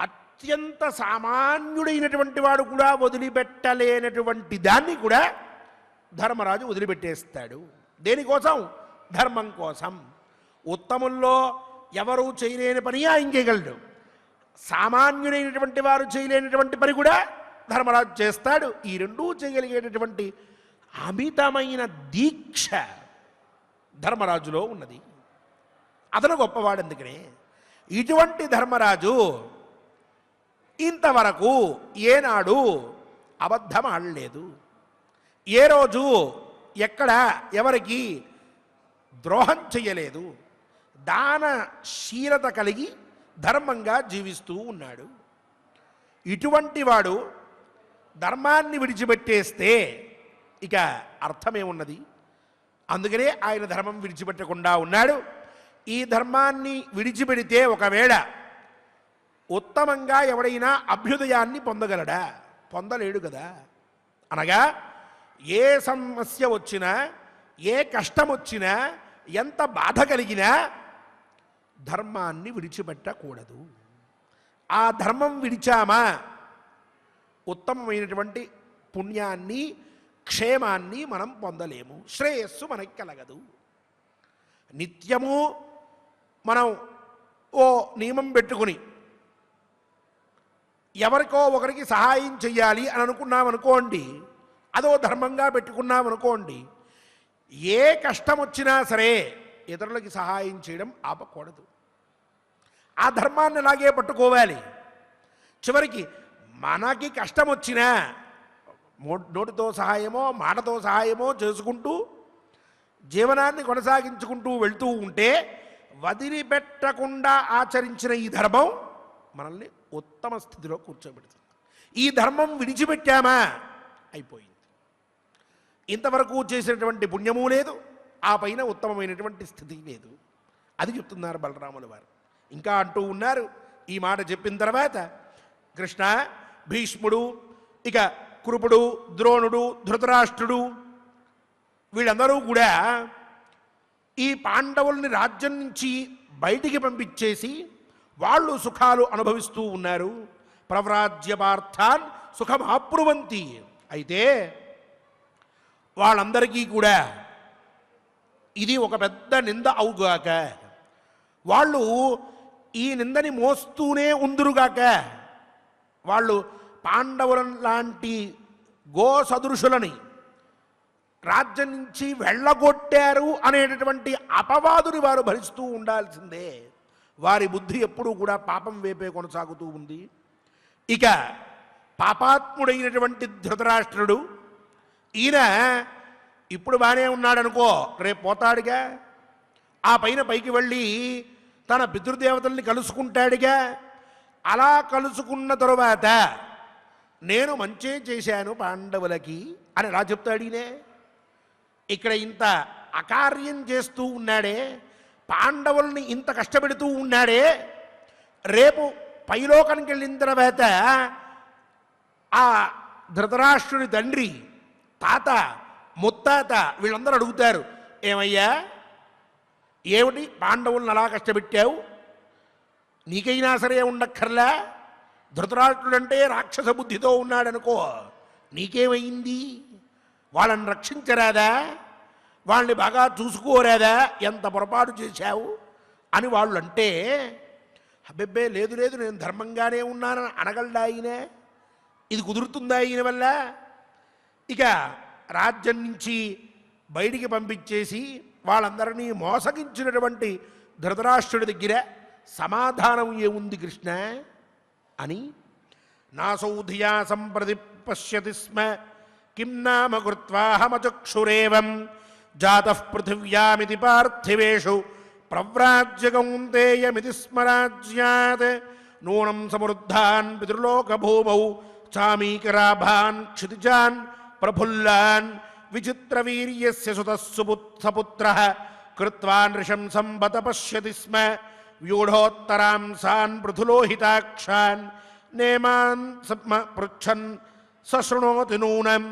అత్యంత సామాన్యుడైనటువంటి వాడు కూడా వదిలిపెట్టలేనటువంటి దాన్ని కూడా ధర్మరాజు వదిలిపెట్టేస్తాడు. దేనికోసం? ధర్మం కోసం. ఉత్తముల్లో ఎవరు చేయలేని పని ఆయన చేయగలడు. సామాన్యుడైనటువంటి వారు చేయలేనటువంటి పని కూడా ధర్మరాజు చేస్తాడు. ఈ రెండూ చేయగలిగేటటువంటి అమితమైన దీక్ష ధర్మరాజులో ఉన్నది. అతను గొప్పవాడు. అందుకనే ఇటువంటి ధర్మరాజు ఇంతవరకు ఏనాడు అబద్ధం ఆడలేదు. ఏ రోజు ఎక్కడ ఎవరికి ద్రోహం చెయ్యలేదు. దానశీలత కలిగి ధర్మంగా జీవిస్తూ ఉన్నాడు. ఇటువంటి వాడు ధర్మాన్ని విడిచిపెట్టేస్తే ఇక అర్థమేమున్నది? అందుకనే ఆయన ధర్మం విడిచిపెట్టకుండా ఉన్నాడు. ఈ ధర్మాన్ని విడిచిపెడితే ఒకవేళ ఉత్తమంగా ఎవడైనా అభ్యుదయాన్ని పొందగలడా? పొందలేడు కదా. అనగా ఏ సమస్య వచ్చినా, ఏ కష్టం వచ్చినా, ఎంత బాధ కలిగినా ధర్మాన్ని విడిచిపెట్టకూడదు. ఆ ధర్మం విడిచామా ఉత్తమమైనటువంటి పుణ్యాన్ని, క్షేమాన్ని మనం పొందలేము, శ్రేయస్సు మనకి కలగదు. నిత్యము మనం ఓ నియమం పెట్టుకుని ఎవరికో ఒకరికి సహాయం చెయ్యాలి అని అనుకున్నామనుకోండి, అదో ధర్మంగా పెట్టుకున్నామనుకోండి, ఏ కష్టం వచ్చినా సరే ఇతరులకి సహాయం చేయడం ఆపకూడదు. ఆ ధర్మాన్ని అలాగే పట్టుకోవాలి. చివరికి మనకి కష్టం వచ్చినా నోటితో సహాయమో మాటతో సహాయమో చేసుకుంటూ జీవనాన్ని కొనసాగించుకుంటూ వెళ్తూ ఉంటే వదిలిపెట్టకుండా ఆచరించిన ఈ ధర్మం మనల్ని ఉత్తమ స్థితిలో కూర్చోబెడుతుంది. ఈ ధర్మం విడిచిపెట్టామా అయిపోయింది. ఇంతవరకు చేసినటువంటి పుణ్యము లేదు, ఆ పైన ఉత్తమమైనటువంటి స్థితి లేదు. అది చెప్తున్నారు బలరాముల వారు. ఇంకా అంటూ ఉన్నారు. ఈ మాట చెప్పిన తర్వాత కృష్ణ, భీష్ముడు, ఇక కృపుడు, ద్రోణుడు, ధృతరాష్ట్రుడు వీళ్ళందరూ కూడా ఈ పాండవుల్ని రాజ్యం నుంచి బయటికి పంపించేసి వాళ్ళు సుఖాలు అనుభవిస్తూ ఉన్నారు. ప్రవ్రాజ్యపార్థాన్ సుఖమాప్నువంతి. అయితే వాళ్ళందరికీ కూడా ఇది ఒక పెద్ద నింద అవుగాక, వాళ్ళు ఈ నిందని మోస్తూనే ఉందురుగాక, వాళ్ళు పాండవుల లాంటి గో సదృశులని రాజ్యం నుంచి వెళ్ళగొట్టారు అనేటటువంటి అపవాదుని వారు భరిస్తూ ఉండాల్సిందే. వారి బుద్ధి ఎప్పుడూ కూడా పాపం వైపే కొనసాగుతూ ఉంది. ఇక పాపాత్ముడైనటువంటి ధృతరాష్ట్రుడు, ఈయన ఇప్పుడు బాగానే ఉన్నాడనుకో, రేపు పోతాడుగా. ఆ పైన పైకి వెళ్ళి తన పితృదేవతల్ని కలుసుకుంటాడుగా. అలా కలుసుకున్న తరువాత నేను మంచే చేశాను పాండవులకి అని రా చెప్తాడు. ఈయనే ఇక్కడ ఇంత అకార్యం చేస్తూ ఉన్నాడే, పాండవుల్ని ఇంత కష్టపెడుతూ ఉన్నాడే, రేపు పైలోకానికి వెళ్ళిన తర్వాత ఆ ధృతరాష్ట్రుడి తండ్రి, తాత, ముత్తాత వీళ్ళందరూ అడుగుతారు, ఏమయ్యా ఏమిటి పాండవులను అలా కష్టపెట్టావు, నీకైనా సరే ఉండక్కర్లా, ధృతరాష్ట్రుడంటే రాక్షస బుద్ధితో ఉన్నాడనుకో, నీకేమైంది, వాళ్ళని రక్షించరాదా, వాళ్ళని బాగా చూసుకోరాదా, ఎంత పొరపాటు చేశావు అని వాళ్ళు అంటే, అబ్బెబ్బే లేదు లేదు నేను ధర్మంగానే ఉన్నానని అనగలడా ఆయన, ఇది కుదురుతుందా ఈయన వల్ల. ఇక రాజ్యం నుంచి బయటికి పంపించేసి వాళ్ళందరినీ మోసగించినటువంటి ధృతరాష్ట్రుడి దగ్గర సమాధానం ఏముంది కృష్ణ అని, నాసౌధియా సంప్రతి పశ్యతి స్మ కిం నామ కృత్వాహమచక్షురేవం జాతః పృథివ్యామితి పార్థివేషు ప్రవ్రాజ్యకౌంతేయమితి స్మరాజ్యాత్ నూనం సమృద్ధాన్ పితృలోకభూమౌ చామీకరాభాన్ క్షితిజాన్ ప్రఫుల్లాన్ విచిత్రవీర్యస్య సుతః సపుత్రః కృత్వా నృశంసం బత పశ్యతి స్మ వ్యూఢోత్తరాంసాన్ పృథులోహితాక్షాన్ నేమాన్ పృచ్ఛన్ సశృణోతి నూనం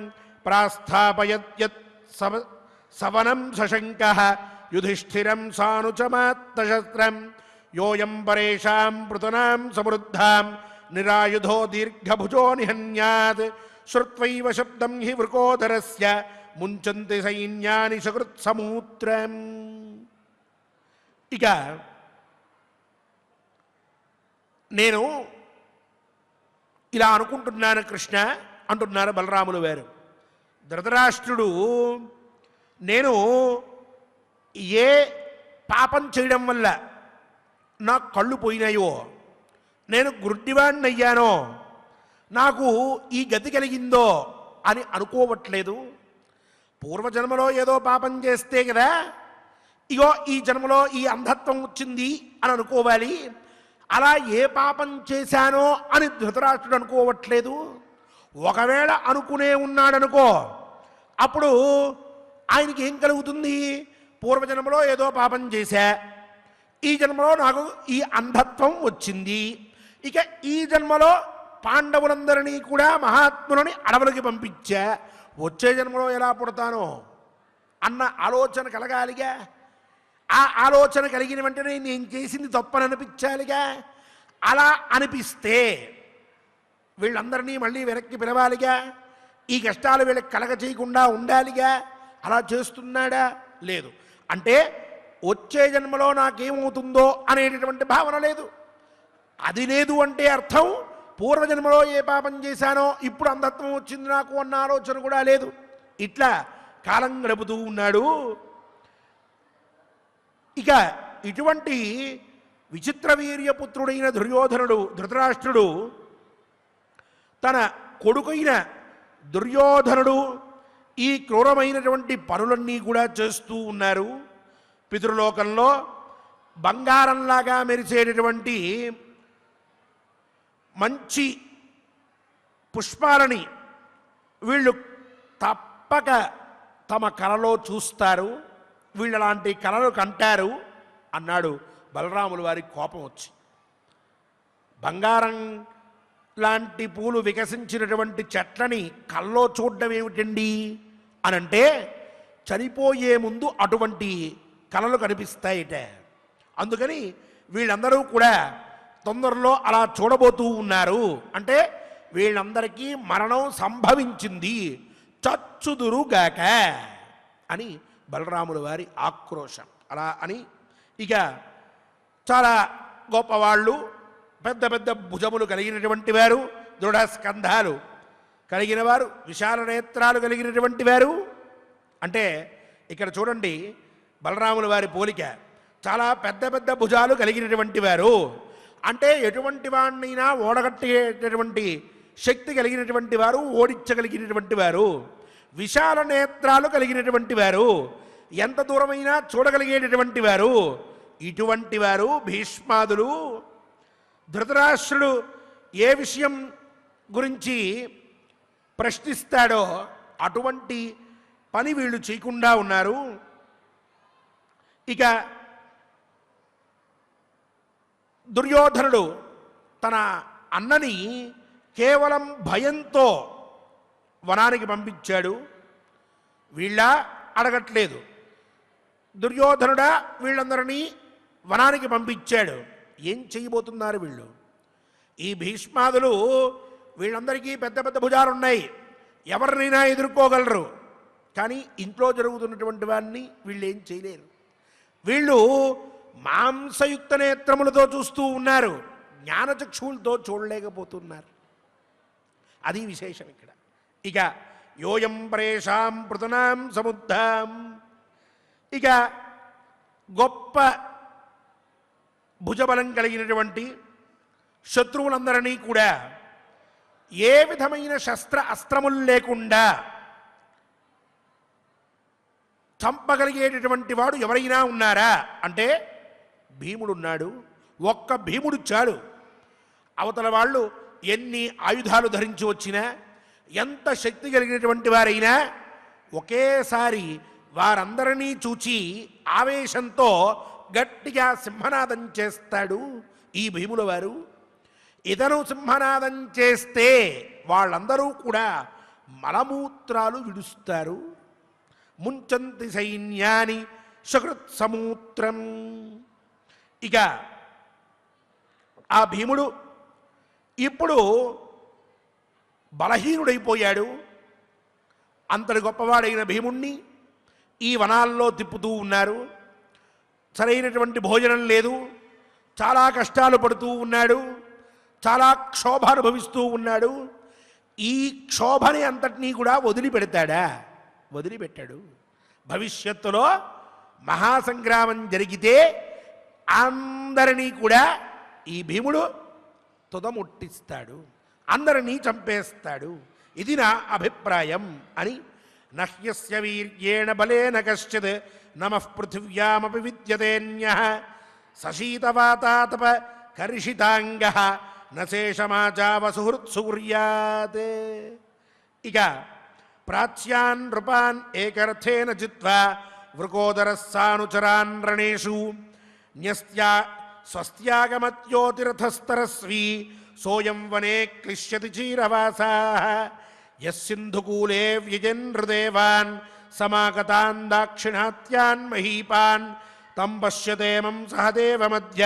ప్రాస్థాపయత్యత్ సవనం సశంకః యుధిష్ఠిరం సానుచమాత్తశస్త్రం యోయం పరేషాం పృతనాం సమృద్ధాం నిరాయుధో దీర్ఘభుజో నిహన్యాత్ శ్రుత్వైవ శబ్దం హి వృకోదరస్య ముంచంతి సైన్యాని సకృత్సమూత్రం. ఇక నేను ఇలా అనుకుంటున్నాను కృష్ణ అంటున్నారు బలరాములు వారు. ధృతరాష్ట్రుడు నేను ఏ పాపం చేయడం వల్ల నా కళ్ళు పోయినాయో, నేను గుడ్డివాణ్ణయ్యానో, నాకు ఈ గతి కలిగిందో అని అనుకోవట్లేదు. పూర్వజన్మలో ఏదో పాపం చేస్తే కదా ఇగో ఈ జన్మలో ఈ అంధత్వం వచ్చింది అని అనుకోవాలి. అలా ఏ పాపం చేశానో అని ధృతరాష్ట్రుడు అనుకోవట్లేదు. ఒకవేళ అనుకునే ఉన్నాడనుకో, అప్పుడు ఆయనకి ఏం కలుగుతుంది, పూర్వజన్మలో ఏదో పాపం చేశా, ఈ జన్మలో నాకు ఈ అంధత్వం వచ్చింది, ఇక ఈ జన్మలో పాండవులందరినీ కూడా మహాత్ములని అడవులకి పంపించా, వచ్చే జన్మలో ఎలా పుడతానో అన్న ఆలోచన కలగాలిగా. ఆ ఆలోచన కలిగిన వెంటనే నేను చేసింది తప్పని అనిపించాలిగా. అలా అనిపిస్తే వీళ్ళందరినీ మళ్ళీ వెనక్కి పిలవాలిగా, ఈ కష్టాలు వీళ్ళకి కలగ చేయకుండా ఉండాలిగా. అలా చేస్తున్నాడా? లేదు. అంటే వచ్చే జన్మలో నాకేమవుతుందో అనేటటువంటి భావన లేదు. అది లేదు అంటే అర్థం పూర్వజన్మలో ఏ పాపం చేశానో ఇప్పుడు అంధత్వం వచ్చింది నాకు అన్న ఆలోచన కూడా లేదు. ఇట్లా కాలం గడుపుతూ ఉన్నాడు. ఇక ఇటువంటి విచిత్రవీర్యపుత్రుడైన ధృతరాష్ట్రుడు తన కొడుకైన దుర్యోధనుడు ఈ క్రూరమైనటువంటి పనులన్నీ కూడా చేస్తూ ఉన్నారు. పితృలోకంలో బంగారంలాగా మెరిసేటటువంటి మంచి పుష్పాలని వీళ్ళు తప్పక తమ కలలో చూస్తారు, వీళ్ళలాంటి కలలు కంటారు అన్నాడు బలరాముల వారికి కోపం వచ్చి. బంగారం లాంటి పూలు వికసించినటువంటి చెట్లని కల్లో చూడడం ఏమిటండి అనంటే, చనిపోయే ముందు అటువంటి కలలు కనిపిస్తాయిట. అందుకని వీళ్ళందరూ కూడా తొందరలో అలా చూడబోతూ ఉన్నారు. అంటే వీళ్ళందరికీ మరణం సంభవించింది, చచ్చుదురుగాక అని బలరాముల వారి ఆక్రోశం. అలా అని ఇక చాలా గొప్పవాళ్ళు, పెద్ద పెద్ద భుజములు కలిగినటువంటి వారు, దృఢ స్కంధాలు కలిగిన వారు, విశాల నేత్రాలు కలిగినటువంటి వారు. అంటే ఇక్కడ చూడండి బలరాముల వారి పోలిక, చాలా పెద్ద పెద్ద భుజాలు కలిగినటువంటి వారు. అంటే ఎటువంటి వాడినైనా ఓడగట్టేటటువంటి శక్తి కలిగినటువంటి వారు, ఓడించగలిగినటువంటి వారు. విశాల నేత్రాలు కలిగినటువంటి వారు, ఎంత దూరమైనా చూడగలిగేటటువంటి వారు. ఇటువంటి వారు భీష్మాదులు. ధృతరాష్ట్రుడు ఏ విషయం గురించి ప్రశ్నిస్తాడో అటువంటి పని వీళ్ళు చేయకుండా ఉన్నారు. ఇక దుర్యోధనుడు తన అన్నని కేవలం భయంతో వనానికి పంపించాడు. వీళ్ళ అడగట్లేదు. దుర్యోధనుడా వీళ్ళందరినీ వనానికి పంపించాడు. ఏం చేయబోతున్నారు వీళ్ళు? ఈ భీష్మాదులు వీళ్ళందరికీ పెద్ద పెద్ద భుజాలున్నాయి, ఎవరినైనా ఎదుర్కోగలరు. కానీ ఇంట్లో జరుగుతున్నటువంటి వాడిని వీళ్ళు ఏం చేయలేరు. వీళ్ళు మాంసయుక్త నేత్రములతో చూస్తూ ఉన్నారు, జ్ఞానచక్షువులతో చూడలేకపోతున్నారు. అది విశేషం ఇక్కడ. ఇక యోయం ప్రేషాం పృతనాం సముద్ధాం, ఇక గొప్ప భుజబలం కలిగినటువంటి శత్రువులందరినీ కూడా ఏ విధమైన శస్త్ర అస్త్రములు లేకుండా చంపగలిగేటటువంటి వాడు ఎవరైనా ఉన్నారా అంటే భీముడున్నాడు. ఒక్క భీముడు చాలు. అవతల వాళ్ళు ఎన్ని ఆయుధాలు ధరించి వచ్చినా, ఎంత శక్తి కలిగినటువంటి వారైనా ఒకేసారి వారందరినీ చూచి ఆవేశంతో గట్టిగా సింహనాదం చేస్తాడు ఈ భీముల వారు. ఇతను సింహనాదం చేస్తే వాళ్ళందరూ కూడా మలమూత్రాలు విడుస్తారు. ముంచంతి సైన్యాని సుకృత్ సమూత్రం. ఇక ఆ భీముడు ఇప్పుడు బలహీనుడైపోయాడు. అంతటి గొప్పవాడైన భీముణ్ణి ఈ వనాల్లో తిప్పుతూ ఉన్నారు. సరైనటువంటి భోజనం లేదు, చాలా కష్టాలు పడుతూ ఉన్నాడు, చాలా క్షోభ అనుభవిస్తూ ఉన్నాడు. ఈ క్షోభని అంతటినీ కూడా వదిలిపెడతాడా? వదిలిపెట్టాడు. భవిష్యత్తులో మహాసంగ్రామం జరిగితే అందరినీ కూడా ఈ భీముడు తుదముట్టిస్తాడు, అందరినీ చంపేస్తాడు. ఇది నా అభిప్రాయం అని నహ్యస్య వీర్యేణ బలేన కశ్చిత్ నమః పృథివ్యామపి విద్యతేన్యః సశీతవాతాతప కర్షితాంగః నశేషమాచావ సుహృత్సూర్యాత్. ఇక ప్రాచ్యాన్ నృపాన్ ఏకరథేన జిత్వా వృకోదరస్సానుచరాన్ రణేషు న్యస్త్యా స్వస్త్యాగమత్యోతిరథస్తరస్వీ సోయం వనే క్లిశ్యతి చీరవాసాః యస్సింధుకూలే వ్యజన్హృదేవాన్ సమాగతాన్ దాక్షిణాత్యాన్ మహీపాన్ తం పశ్యతేమం సహదేవమధ్య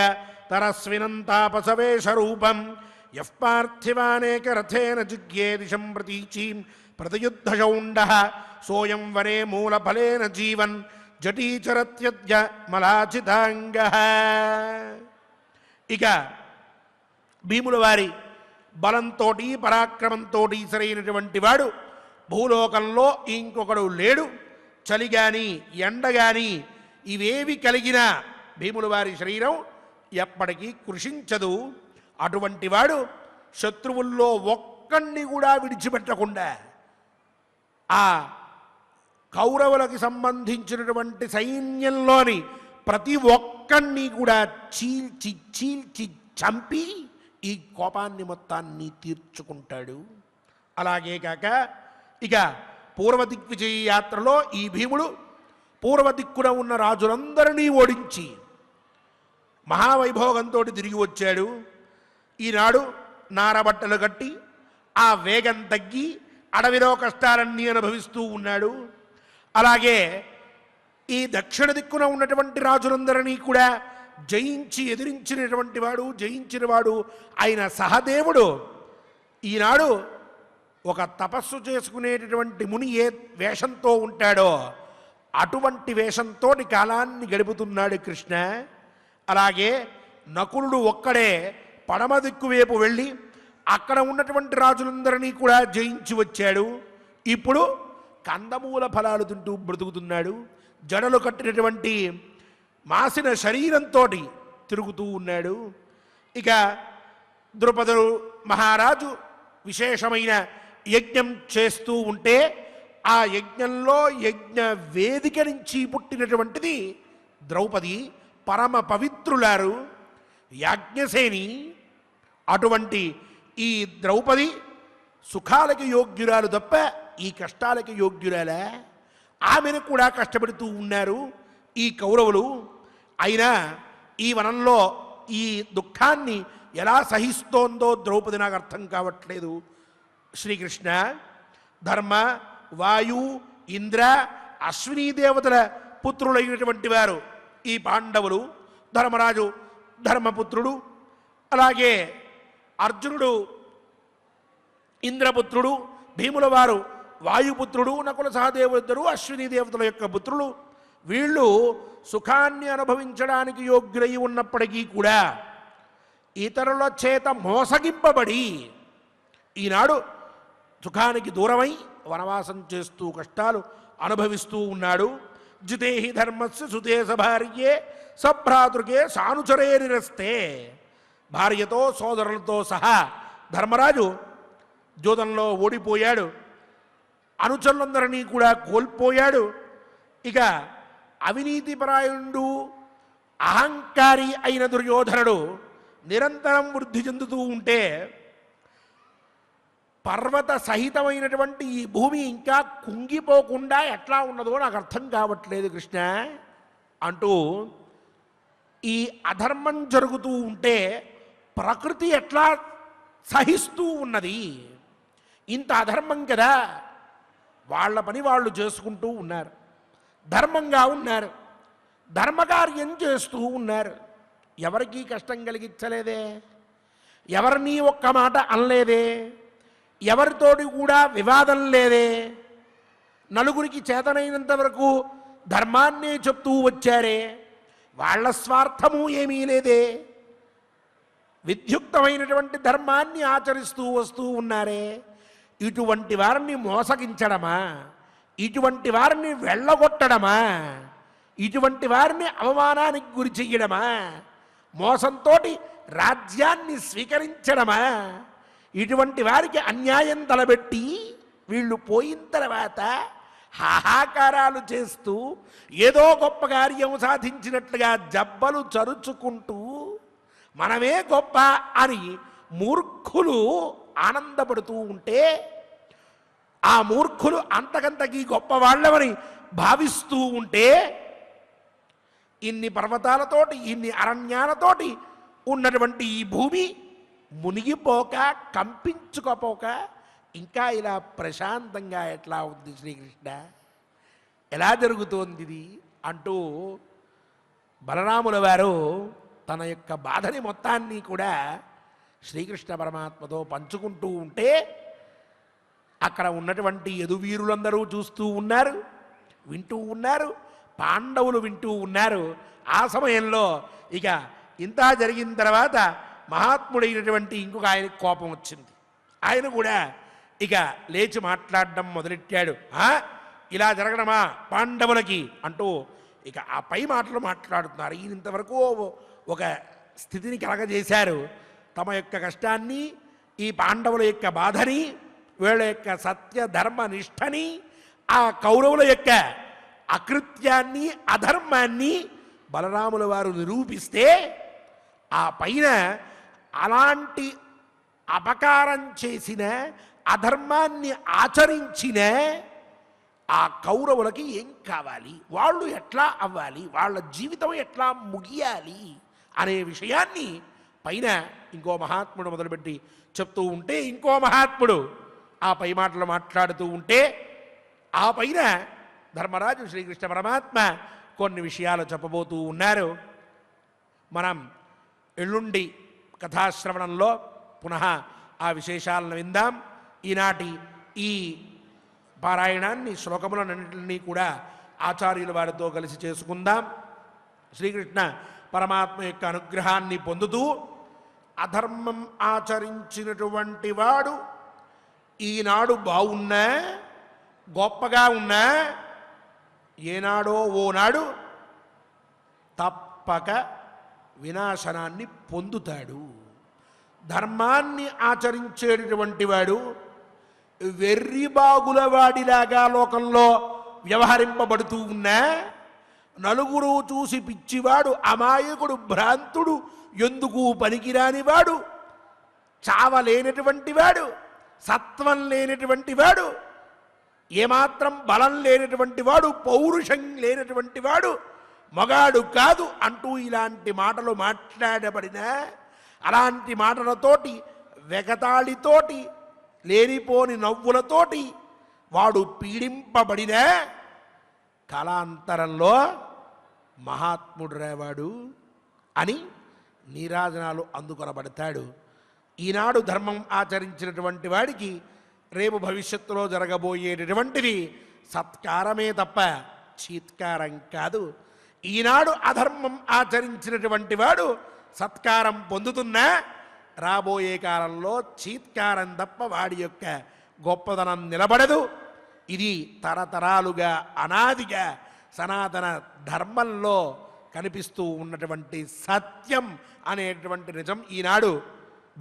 తరస్వినంతాపసవేషరూపం యః పార్థివానేకరథేన జిగ్యే దిశం ప్రతీచీం ప్రతియుద్ధశౌండః సోయం వనే మూలఫలేన జీవన్ జటీచరత్యద్య మలాచితాంగః. ఇక భీముల వారి బలంతో పరాక్రమంతో సరైనటువంటి వాడు భూలోకంలో ఇంకొకడు లేడు. చలి కానీ ఎండ కానీ ఇవేవి కలిగినా భీముల వారి శరీరం ఎప్పటికీ కృషించదు. అటువంటి వాడు శత్రువుల్లో ఒక్కడిని కూడా విడిచిపెట్టకుండా ఆ కౌరవులకు సంబంధించినటువంటి సైన్యంలోని ప్రతి ఒక్కడిని కూడా చీల్చి చీల్చి చంపి ఈ కోపాన్ని మొత్తాన్ని తీర్చుకుంటాడు. అలాగే కాక ఇక పూర్వదిగ్విజయ యాత్రలో ఈ భీముడు పూర్వదిక్కున ఉన్న రాజులందరినీ ఓడించి మహావైభోగంతో తిరిగి వచ్చాడు. ఈనాడు నారబట్టలు కట్టి ఆ వేగం తగ్గి అడవిలో కష్టాలన్నీ అనుభవిస్తూ ఉన్నాడు. అలాగే ఈ దక్షిణ దిక్కున ఉన్నటువంటి రాజులందరినీ కూడా జయించి ఎదిరించినటువంటి వాడు, జయించిన వాడు ఆయన సహదేవుడు ఈనాడు ఒక తపస్సు చేసుకునేటటువంటి ముని ఏ వేషంతో ఉంటాడో అటువంటి వేషంతో కాలాన్ని గడుపుతున్నాడు కృష్ణ. అలాగే నకులుడు ఒక్కడే పడమ దిక్కు వైపు వెళ్ళి అక్కడ ఉన్నటువంటి రాజులందరినీ కూడా జయించి వచ్చాడు. ఇప్పుడు కందమూల ఫలాలు తింటూ బ్రతుకుతున్నాడు. జడలు కట్టినటువంటి మాసిన శరీరంతో తిరుగుతూ ఉన్నాడు. ఇక ద్రుపదుడు మహారాజు విశేషమైన యజ్ఞం చేస్తూ ఉంటే ఆ యజ్ఞంలో యజ్ఞ వేదిక నుంచి పుట్టినటువంటిది ద్రౌపది, పరమ పవిత్రులారు, యాజ్ఞసేని. అటువంటి ఈ ద్రౌపది సుఖాలకి యోగ్యురాలు తప్ప ఈ కష్టాలకి యోగ్యురాలా? ఆమెను కూడా కష్టపెడుతూ ఉన్నారు ఈ కౌరవులు. అయినా ఈ వనంలో ఈ దుఃఖాన్ని ఎలా సహిస్తోందో ద్రౌపది నాకు అర్థం కావట్లేదు. శ్రీకృష్ణ, ధర్మ, వాయు, ఇంద్ర, అశ్వినీ దేవతల పుత్రులైనటువంటి వారు ఈ పాండవులు. ధర్మరాజు ధర్మపుత్రుడు, అలాగే అర్జునుడు ఇంద్రపుత్రుడు, భీముల వారు వాయుపుత్రుడు, నకుల సహదేవులిద్దరూ అశ్వినీ దేవతల యొక్క పుత్రులు. వీళ్ళు సుఖాన్ని అనుభవించడానికి యోగ్యులై ఉన్నప్పటికీ కూడా ఇతరుల చేత మోసగింపబడి ఈనాడు సుఖానికి దూరమై వనవాసం చేస్తూ కష్టాలు అనుభవిస్తూ ఉన్నాడు. జితేహి ధర్మస్య సుతేశ భార్యే సభ్రాతృకే సానుచరేరిరస్తే. భార్యతో సోదరులతో సహా ధర్మరాజు జూదంలో ఓడిపోయాడు, అనుచరులందరినీ కూడా కోల్పోయాడు. ఇక అవినీతిపరాయణుడు, అహంకారి అయిన దుర్యోధనుడు నిరంతరం వృద్ధి చెందుతూ ఉంటే పర్వత సహితమైనటువంటి ఈ భూమి ఇంకా కుంగిపోకుండా ఎట్లా ఉన్నదో నాకు అర్థం కావట్లేదు కృష్ణ అంటూ, ఈ అధర్మం జరుగుతూ ఉంటే ప్రకృతి ఎట్లా సహిస్తూ ఉన్నది? ఇంత అధర్మం కదా, వాళ్ళ పని వాళ్ళు చేసుకుంటూ ఉన్నారు, ధర్మంగా ఉన్నారు, ధర్మకార్యం చేస్తూ ఉన్నారు. ఎవరికీ కష్టం కలిగించలేదే, ఎవరినీ ఒక్క మాట అనలేదే, ఎవరితోటి కూడా వివాదం లేదే, నలుగురికి చేతనైనంత వరకు ధర్మాన్నే చెప్తూ వచ్చారే, వాళ్ళ స్వార్థము ఏమీ లేదే, విద్యుక్తమైనటువంటి ధర్మాన్ని ఆచరిస్తూ వస్తూ ఉన్నారే. ఇటువంటి వారిని మోసగించడమా, ఇటువంటి వారిని వెళ్ళగొట్టడమా, ఇటువంటి వారిని అవమానానికి గురి చెయ్యడమా, మోసంతో రాజ్యాన్ని స్వీకరించడమా, ఇటువంటి వారికి అన్యాయం తలబెట్టి వీళ్ళు పోయిన తర్వాత హాహాకారాలు చేస్తూ ఏదో గొప్ప కార్యం సాధించినట్లుగా జబ్బలు చరుచుకుంటూ మనమే గొప్ప అని మూర్ఖులు ఆనందపడుతూ ఉంటే, ఆ మూర్ఖులు అంతకంతకీ గొప్పవాళ్ళమని భావిస్తూ ఉంటే, ఇన్ని పర్వతాలతోటి ఇన్ని అరణ్యాలతోటి ఉన్నటువంటి ఈ భూమి మునిగిపోక కంపించుకోపోక ఇంకా ఇలా ప్రశాంతంగా ఎట్లా ఉంది శ్రీకృష్ణ? ఎలా జరుగుతోంది ఇది అంటూ బలరాముల వారు తన యొక్క బాధని మొత్తాన్ని కూడా శ్రీకృష్ణ పరమాత్మతో పంచుకుంటూ ఉంటే అక్కడ ఉన్నటువంటి యదువీరులందరూ చూస్తూ ఉన్నారు, వింటూ ఉన్నారు, పాండవులు వింటూ ఉన్నారు. ఆ సమయంలో ఇక ఇంత జరిగిన తర్వాత మహాత్ముడైనటువంటి ఇంకొక ఆయనకు కోపం వచ్చింది. ఆయన కూడా ఇక లేచి మాట్లాడడం మొదలెట్టాడు. ఇలా జరగడమా పాండవులకి అంటూ ఇక ఆ పై మాటలు మాట్లాడుతున్నారు. ఈయన ఇంతవరకు ఒక స్థితిని కలగజేశారు. తమ యొక్క కష్టాన్ని, ఈ పాండవుల యొక్క బాధని, వీళ్ళ యొక్క సత్య ధర్మ నిష్టని, ఆ కౌరవుల యొక్క అకృత్యాన్ని, అధర్మాన్ని బలరాముల వారు నిరూపిస్తే, ఆ పైన అలాంటి అపకారం చేసిన, అధర్మాన్ని ఆచరించిన ఆ కౌరవులకి ఏం కావాలి, వాళ్ళు ఎట్లా అవ్వాలి, వాళ్ళ జీవితం ఎట్లా ముగియాలి అనే విషయాన్ని పైన ఇంకో మహాత్ముడు మొదలుపెట్టి చెప్తూ ఉంటే, ఇంకో మహాత్ముడు ఆ పై మాటలు మాట్లాడుతూ ఉంటే, ఆ పైన ధర్మరాజు శ్రీకృష్ణ పరమాత్మ కొన్ని విషయాలు చెప్పబోతూ ఉన్నారు. మనం ఎల్లుండి కథాశ్రవణంలో పునః ఆ విశేషాలను విందాం. ఈనాటి ఈ పారాయణాన్ని, శ్లోకములన్నింటినీ కూడా ఆచార్యుల వారితో కలిసి చేసుకుందాం. శ్రీకృష్ణ పరమాత్మ యొక్క అనుగ్రహాన్ని పొందుతూ, అధర్మం ఆచరించినటువంటి వాడు ఈనాడు బాగున్నా, గొప్పగా ఉన్నా, ఏనాడో ఓనాడు తప్పక వినాశనాన్ని పొందుతాడు. ధర్మాన్ని ఆచరించేటటువంటి వాడు వెర్రిబాగుల వాడిలాగా లోకంలో వ్యవహరింపబడుతూ ఉన్నా, నలుగురు చూసి పిచ్చివాడు, అమాయకుడు, భ్రాంతుడు, ఎందుకు పనికిరానివాడు, చావలేనటువంటి వాడు, సత్వం లేనటువంటి వాడు, ఏమాత్రం బలం లేనటువంటి వాడు, పౌరుషం లేనటువంటి వాడు, మగాడు కాదు అంటూ ఇలాంటి మాటలు మాట్లాడబడిన అలాంటి మాటలతోటి వెగతాళితోటి లేనిపోని నవ్వులతోటి వాడు పీడింపబడిన కాలాంతరంలో మహాత్ముడు రేవాడు అని నీరాజనాలు అందుకొనబడతాడు. ఈనాడు ధర్మం ఆచరించినటువంటి వాడికి రేపు భవిష్యత్తులో జరగబోయేటటువంటిది సత్కారమే తప్ప చీత్కారం కాదు. ఈనాడు అధర్మం ఆచరించినటువంటి వాడు సత్కారం పొందుతున్నా రాబోయే కాలంలో చీత్కారం తప్ప వాడి యొక్క గొప్పదనం నిలబడదు. ఇది తరతరాలుగా అనాదిగా సనాతన ధర్మంలో కనిపిస్తూ ఉన్నటువంటి సత్యం అనేటువంటి నిజం ఈనాడు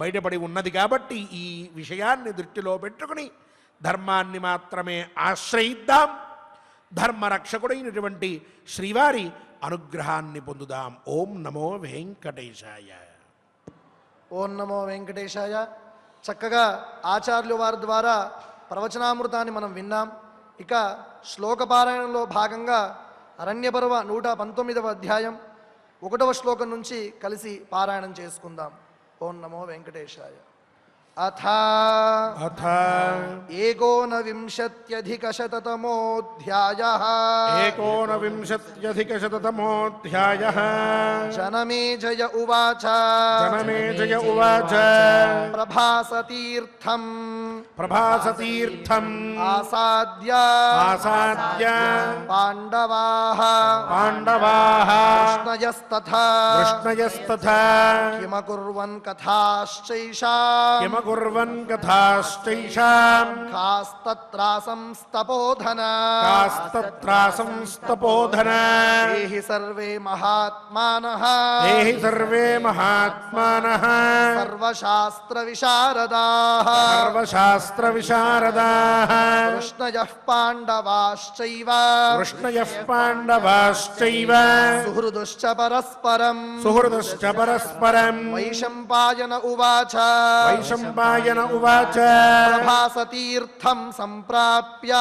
బయటపడి ఉన్నది. కాబట్టి ఈ విషయాన్ని దృష్టిలో పెట్టుకుని ధర్మాన్ని మాత్రమే ఆశ్రయిద్దాం. ధర్మరక్షకుడైనటువంటి శ్రీవారి అనుగ్రహాన్ని పొందుదాం. ఓం నమో వెంకటేశాయ. ఓం నమో వెంకటేశాయ. చక్కగా ఆచార్యుల వారి ద్వారా ప్రవచనామృతాన్ని మనం విన్నాం. ఇక శ్లోకపారాయణంలో భాగంగా అరణ్యపర్వ 119వ అధ్యాయం 1వ శ్లోకం నుంచి కలిసి పారాయణం చేసుకుందాం. ఓం నమో వెంకటేశాయ. అథ ఏకోనవింశత్యధికశతతమోऽధ్యాయः ఏకోనవింశత్యధికశతతమోऽధ్యాయः జనమేజయ ఉవాచ ప్రభాసతీర్థం ఆసాద్య పాండవాః కృష్ణయస్తథా కిమకుర్వన్ కథాశ్చైషాం కాస్తత్రాసంస్తపోధన దేహి సర్వే మహాత్మానః సర్వశాస్త్ర విశారదాః కృష్ణయః పాండవాశ్చైవ సుహృదుశ్చ పరస్పరం వైశంపాయన ఉవాచ ప్రభాసతీర్థం సంప్రాప్య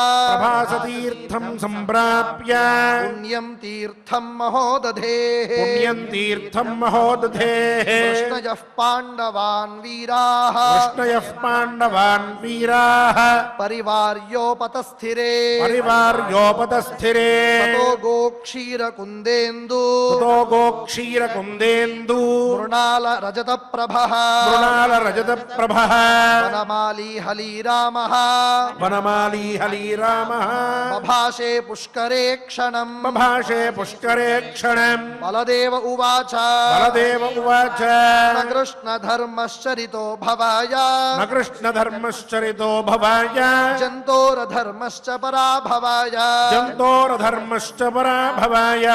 పుణ్యం తీర్థం మహోదధేః కృష్ణయః పాండవాన్ వీరాః పరివార్యోపతస్థిరే తతో గోక్షీరకుందేందు మృణాల రజత ప్రభః వనమాలి హలీరామః బభాషే పుష్కరే క్షణం బలదేవ ఉవాచ న కృష్ణధర్మశ్చరితో భవాయ జంతోరధర్మశ్చ పరాభవాయ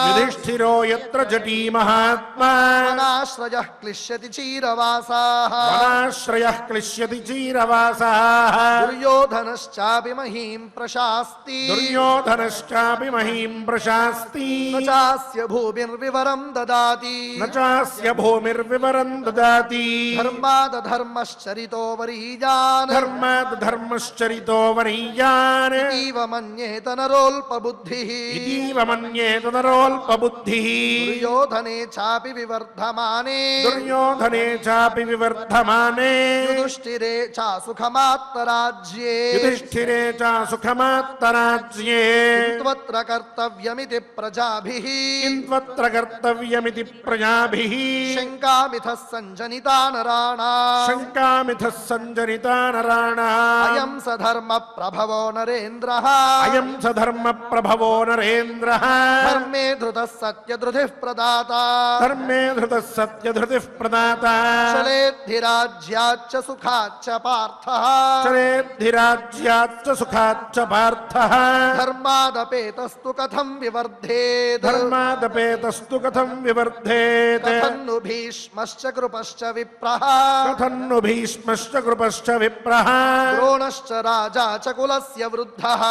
యుధిష్ఠిరో యత్ర జటీ మహాత్మా వనాశ్రయః క్లిశ్యతి చీరవాసాః దుర్యోధనశ్చాపి మహీం ప్రశాస్తి న చాస్య భూమిర్వివరం దదాతి ధర్మాదధర్మశ్చరితో వరీయాన్ ఇతీవ మన్యేత నరోల్పబుద్ధిః దుర్యోధనే చాపి వివర్ధమానే యుధిష్ఠిరే చాసుఖమాత్తరాజ్యే త్వత్ర కర్తవ్యమితి ప్రజాభిః శంకామిథః సంజనితా నరాణా అయం సధర్మ ప్రభవో నరేంద్రః ధర్మే ధృతః సత్యధృతిః ప్రదాతా చలేద్ధిరాజ్యాచ్చ సుఖాచ్చ పార్థః ధర్మాదపేతస్తు కథం వివర్ధేత్ కథన్ను భీష్మశ్చ కృపశ్చ విప్రః ద్రోణశ్చ రాజా చ కులస్య వృద్ధః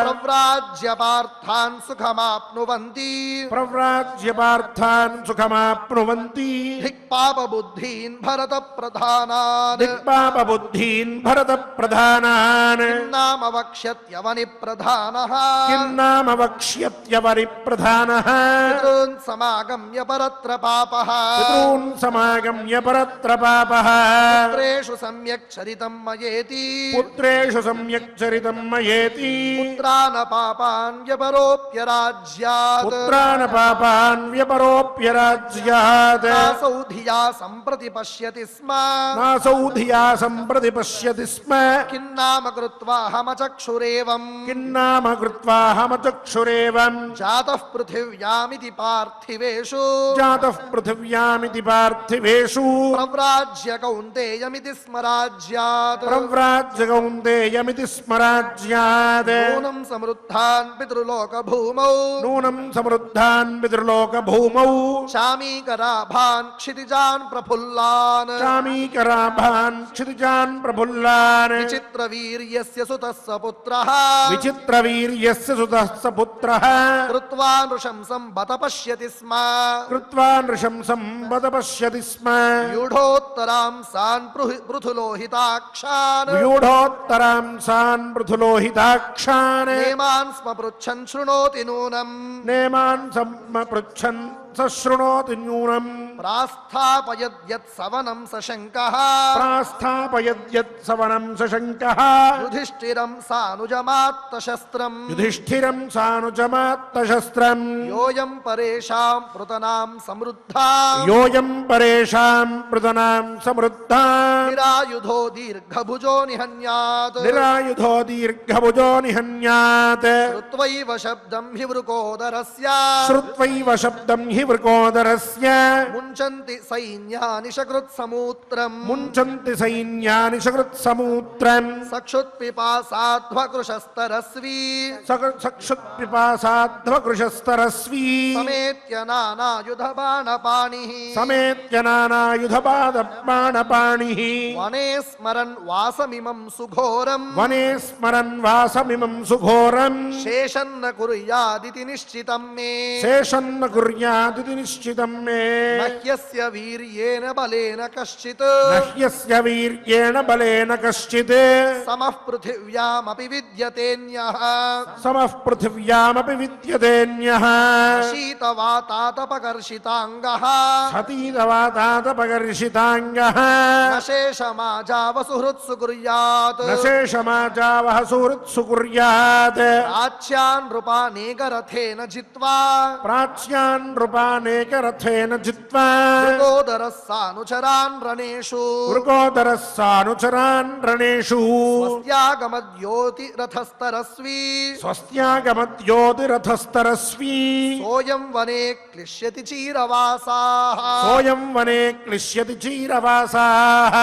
ప్రవ్రాజ్య పార్థాన్ సుఖమాప్నువంతి పార్థాన్ సుఖమాప్నువంతి దిక్పాపబుద్ధీన్ భరత ప్రధానాన్ దిక్పాపబుద్ధీన్ భరత ప్రధానాన్ నామ వక్ష్యత్యవని ప్రధానః కిన్నామ వక్ష్యత్యవరి ప్రధానః పితॄన్ సమాగమ్య పరత్ర పాపః పితॄన్ సమాగమ్య పరత్ర పాపః పుత్రేషు సమ్యక్ చరితం మయేతి పుత్రేషు సమ్యక్ చరితం మయేతి పుత్రాన పాపాన్ వ్యపరోప్యరాజ్యాత్ పుత్రాన పాపాన్ వ్యపరోప్యరాజ్యాత్ నాసౌ ధియా సంప్రతి పశ్యతి స్మ నాసౌ ధియా సంప్రతి పశ్యతి స్మ కిన్నామ కృత్వా హమచక్షురేవం కిన్నామ కృత్వా హమచక్షురేవం జాతః పృథివ్యామితి పార్థివేషు జాతః పృథివ్యామితి పార్థివేషు ప్రవ్రాజ్య కౌంతేయమితి స్మరాజ్యాత్ ప్రవ్రాజ్య కౌంతేయమితి స్మరాజ్యాత్ నూనం సమృద్ధాన్ పితృలోక భూమౌ నూనం సమృద్ధాన్ పితృలోక భూమౌ శామీకరాభాన్ క్షితిజాన్ ప్రఫుల్లాన్ చామీకరాభాన్ క్షితిజాన్ ప్రఫుల్లాన్ విచిత్ర వీర్యస్య సుతః స పుత్రః విచిత్రవీర్యస్య సుతః స పుత్రః కృత్వా నృశంసం బత పశ్యతి స్మ కృత్వా నృశంసం వద పశ్యతి స్మ యూఢోత్తరాం సాన్ పృథులోహితాక్షాన్ వ్యూఢోత్తరాం సాన్ పృథులోహితాక్షాన్ నేమాన్ స్మ పృచ్ఛన్ శృణోతి నూనం నేమాన్ పృచ్ఛన్ సశృణోతి న్యూనం ప్రాస్థాపయద్యత్ సవనం సశంకః ప్రాస్థాపయద్యత్ సవనం సశంకః యుధిష్ఠిరం సానుజమాత్తశస్త్రం యుధిష్ఠిరం సానుజమాత్తశస్త్రం యోయం పరేషాం పృతనాం సమృద్ధా యోయం పరేషాం పృతనాం సమృద్ధా నిరాయుధో దీర్ఘభుజో నిహన్యాత్ నిరాయుధో దీర్ఘభుజో నిహన్యాత్ శ్రుత్వైవ శబ్దం హి వృకోదరస్య శ్రుత్వైవ శబ్దం హి వృకోదరస్య ముంచంతి సైన్యాని సకృత్సమూత్రం ముంచంతి సైన్యాని సకృత్సమూత్రం సక్షుత్పిపాసాధ్వకృశస్తరస్వీ చక్షుత్పిపాసాధ్వకృశస్తరస్వీ సమేత్య నానాయుధ బాణపాణిః సమేత్య నానాయుధపాదబాణపాణిః వనే స్మరన్ వాసమిమం సుఘోరం వనే స్మరన్ వాసమిమం సుఘోరం శేషన్న కుర్యాదితి నిశ్చితం మే శేషన్న కుర్యాదితి నిశ్చితం మే నహ్యస్య వీర్యేన బలేన కశ్చిత్ నహ్యస్య వీర్యేణ బలేన కశ్చిత్ సమః పృథివ్యామపి విద్యతేన్యః సమః పృథివ్యామపి విద్యతేన్యః శీతవాతాతపకర్షితాంగః సతీతవాతాతపకర్షితాంగః నశేషమాజావసుహృత్సు కుర్యాత్ నశేషమాజావహ సుహృత్సు కుర్యాత్ రాచ్యాన్ నృపానేకరథేన జిత్వా ప్రాచ్యాన్ నృపానేకరథేన జిత్వా మృగోదరः సానుచరాన్ రణేషు వృకోదరः సానుచరాన్ రణేషు స్వస్త్యాగమద్యోతి రథస్తరస్వీ స్వస్త్యాగమద్యోతిరథస్తరస్వీ సోయం వనే క్లిశ్యతి చీరవాసాః సోయం వనే క్లిశ్యతి చీరవాసాః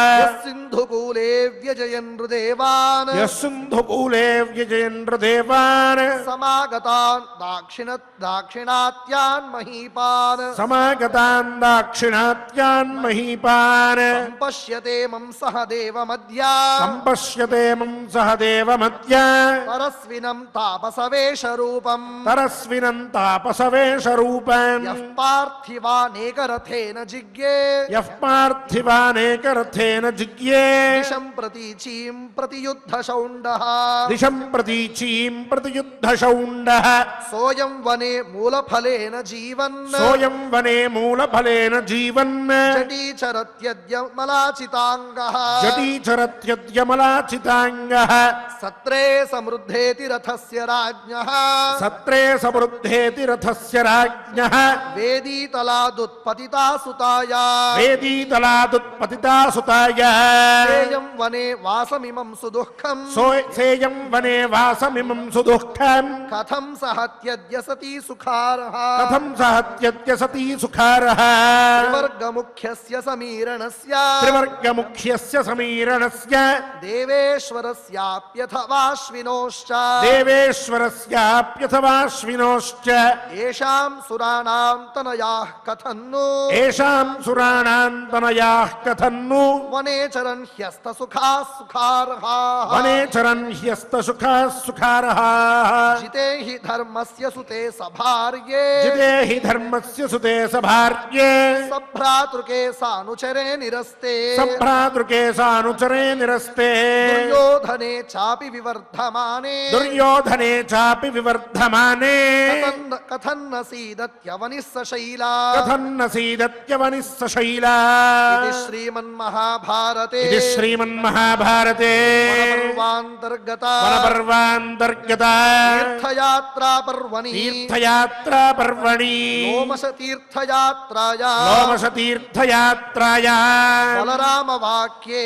సింధుకూలే వ్యజయన్ నృదేవాన్ యస్సింధుకూలే వ్యజయేంద్రదేవాన్ సమాగతాన్ దాక్షిణాత్యాన్ మహీపాన్ సమాగతాన్ దాక్షిణాత్యాన్ మహీపాన్ సంపశ్యతే మం సహ దేవమద్య సంపశ్యతే మం సహ దేవమద్య పరస్వినం తాపసవేష రూపం తరస్వినం తాపసవేష రూపం యః పార్థివానేకరథేన జిగ్యే యః పార్థివానేకరథేన జిగ్యే దిశం ప్రతీచీం ప్రతియుద్ధశౌండః దిశం ప్రతీచీం ప్రతియుద్ధశౌండః సోయం వనే మూలఫలేన జీవన్ సోయం వనే మూలఫలేన జీవన్ జటీచరత్యద్య మలాచితాంగః జటీచరత్యద్యమలాచితాంగః సత్రే సమృద్ధేతి రథస్య రాజ్ఞః సత్రే సమృద్ధేతి రథస్య రాజ్ఞః వేదీతలాదుత్పతితా సుతాయా వేదీతలాదుత్పతితా సుతాయ సేయం వనే వాసమిమం సుదుఃఖం సేయం వనే వాసమిమం సుదుఃఖం కథం సహత్యద్య సతీ సుఖారః కథం సహత్యద్య సతీ సుఖారః త్రివర్గముఖ్యస్య సమీరణస్య త్రివర్గముఖ్యస్య సమీరణస్య దేవేశ్వరస్యాప్యథవాశ్వినోశ్చ దేవేశ్వరస్యాప్యథవాశ్వినోశ్చ ఏషాం సురాణాం తనయాః కథన్ను ఏషాం సురాణాం తనయాః కథన్ను వనేచరన్ హ్యస్త సుఖాః సుఖార్హాః వనేచరన్ హ్యస్త సుఖాః సుఖారః జితే हि धर्मस्य सुते सभार्ये जिते हि धर्मस्य सुते सभार्ये सभ्रातृके सानुचरे निरस्ते सभ्रातृके सानुचरे निरस्ते दुर्योधने चापि विवर्धमाने दुर्योधने चापि विवर्धमाने कथन्न सीदत्यवनिः सशैला कथन्न सीदत्यवनिः सशैला इति श्रीमन्महाभारते इति श्रीमन्महाभारते वनपर्वान्तर्गता वनपर्वान्तर्गता तीर्थयात्रा पर्वणि तीर्थयात्रा पर्वणि लोमश तीर्थयात्राया लोमश तीर्थयात्राया बलरामवाक्ये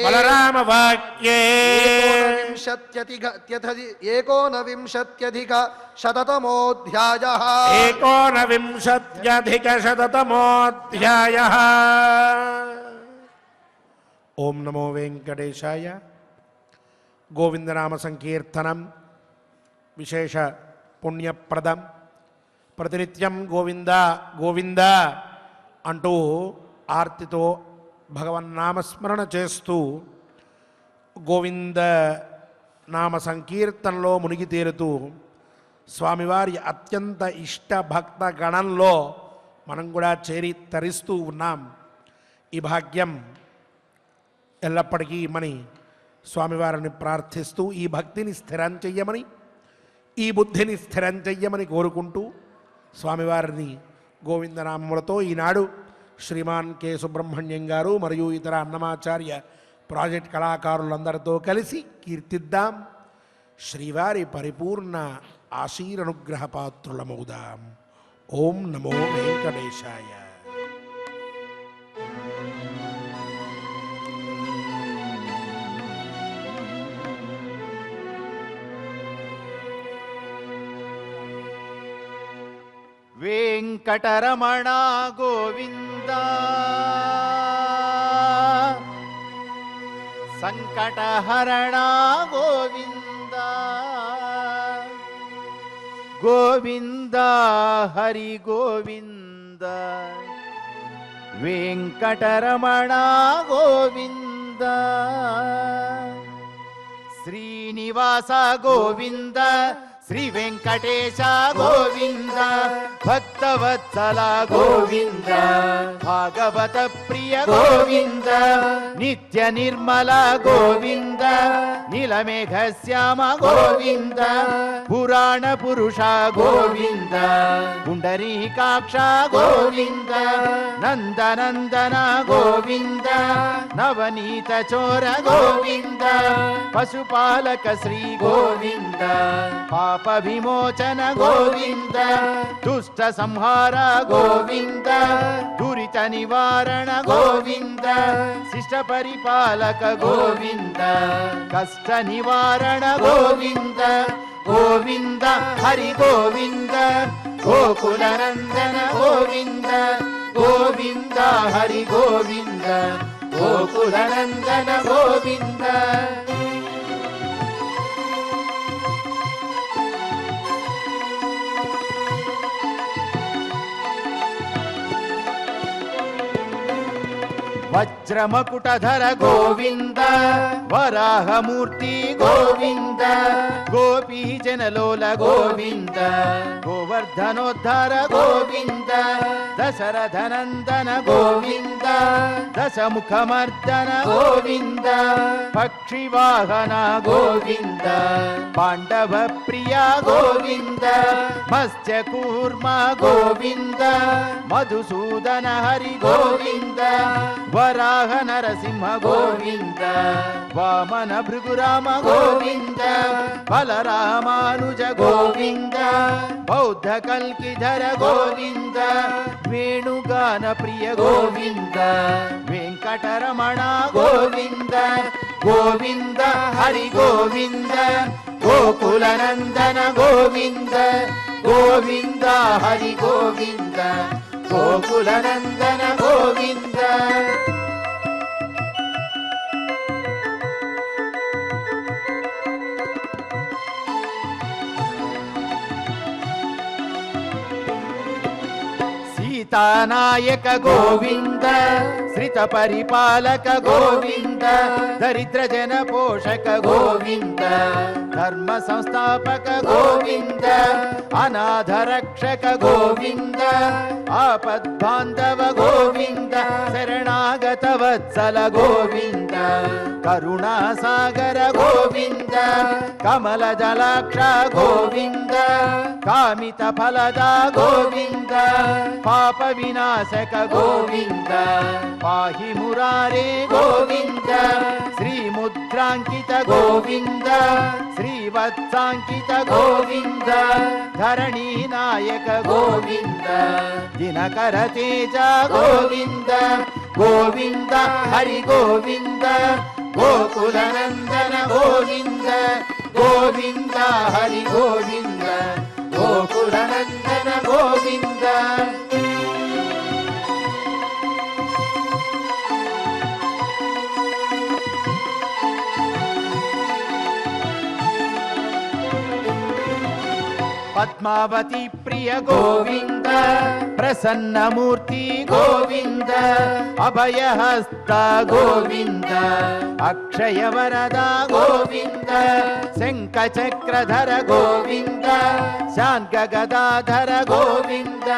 एकोनविंशत्यधिकशततमोऽध्यायः 19विंशत्यधिकशततमोऽध्यायः ओम नमो वेंकटेशाय गोविंदनाम संकीर्तनम विशेष पुण्यप्रदम प्रतिनित्यं गोविंद गोविंद अंटू आर्तितो భగవన్నామస్మరణ చేస్తూ గోవింద నామ సంకీర్తనలో మునిగి తేలుతూ స్వామివారి అత్యంత ఇష్ట భక్త గణంలో మనం కూడా చేరి తరిస్తూ ఉన్నాం. ఈ భాగ్యం ఎల్లప్పటికీ మని స్వామివారిని ప్రార్థిస్తూ ఈ భక్తిని స్థిరం చెయ్యమని ఈ బుద్ధిని స్థిరం చెయ్యమని కోరుకుంటూ స్వామివారిని గోవిందనామములతో ఈనాడు శ్రీమాన్ కె సుబ్రహ్మణ్యం గారు మరియు ఇతర అన్నమాచార్య ప్రాజెక్ట్ కళాకారులందరితో కలిసి కీర్తిద్దాం. శ్రీవారి పరిపూర్ణ ఆశీరనుగ్రహ పాత్రులమవుదాం. ఓం నమో వెంకటేశాయ. వెంకటరమణ గోవింద సంకటహరణ గోవింద గోవింద హరి గోవింద వెంకటరమణ గోవింద శ్రీనివాస గోవింద శ్రీ వెంకటేశ గోవింద భక్తవత్సల గోవింద భాగవత ప్రియ గోవింద నిత్య నిర్మల గోవింద నీలమేఘ శ్యామ గోవింద పురాణ పురుష గోవింద పుండరీకాక్ష గోవింద నందనందన గోవింద నవనీత చోర గోవింద పశుపాలక శ్రీ గోవింద పాప విమోచన గోవింద దుష్ట సంహార గోవింద దురిత నివారణ గోవింద శిష్ట పరిపాలక గోవింద కష్ట నివారణ గోవింద గోవింద హరి గోవింద గోకుల నందన గోవింద గోవింద హరి గోవింద గోకుల నందన గోవింద వజ్రమకుటధర గోవింద వరాహమూర్తి గోవింద గోపీ జనలోల గోవింద గోవర్ధనోద్ధర గోవింద దశరథనందన గోవింద దశముఖమర్దన గోవింద పక్షివాహన గోవింద పాండవ ప్రియ గోవింద మత్స్యకూర్మ గోవింద మధుసూదన హరి గోవింద వరాహ నరసింహ గోవింద వామన భృగురామ గోవింద బలరామానుజ గోవింద బౌద్ధ కల్కిధర గోవింద వేణుగాన ప్రియ గోవింద వెంకటరమణ గోవింద గోవింద హరి గోవింద గోకుల నందన గోవింద గోవింద హరి గోవింద గోకుల నందన గోవింద సీతానాయక గోవింద శ్రిత పరిపాలక గోవింద దరిద్ర జన పోషక గోవింద ధర్మ సంస్థాపక గోవింద అనాథ రక్షక గోవింద ఆపద్బాంధవ గోవింద శరణాగత వత్సల గోవింద కరుణాసాగర గోవింద కమల జలాక్ష గోవింద కామిత ఫలద గోవింద పాప వినాశక గోవింద పాహి మురారే గోవింద శ్రీముద్రాంకిత గోవింద శ్రీవత్సాంకిత గోవింద ధరణీ నాయక గోవింద దినకర తేజ గోవింద గోవింద హరి గోవింద గోకుల నందన గోవింద గోవింద హరి గోవింద గోకుల నందన గోవింద పద్మావతి ప్రియ గోవింద ప్రసన్నమూర్తి గోవింద అభయహస్త గోవింద అక్షయ వరద గోవింద శంఖ చక్రధర గోవింద శాంగ గదాధర గోవింద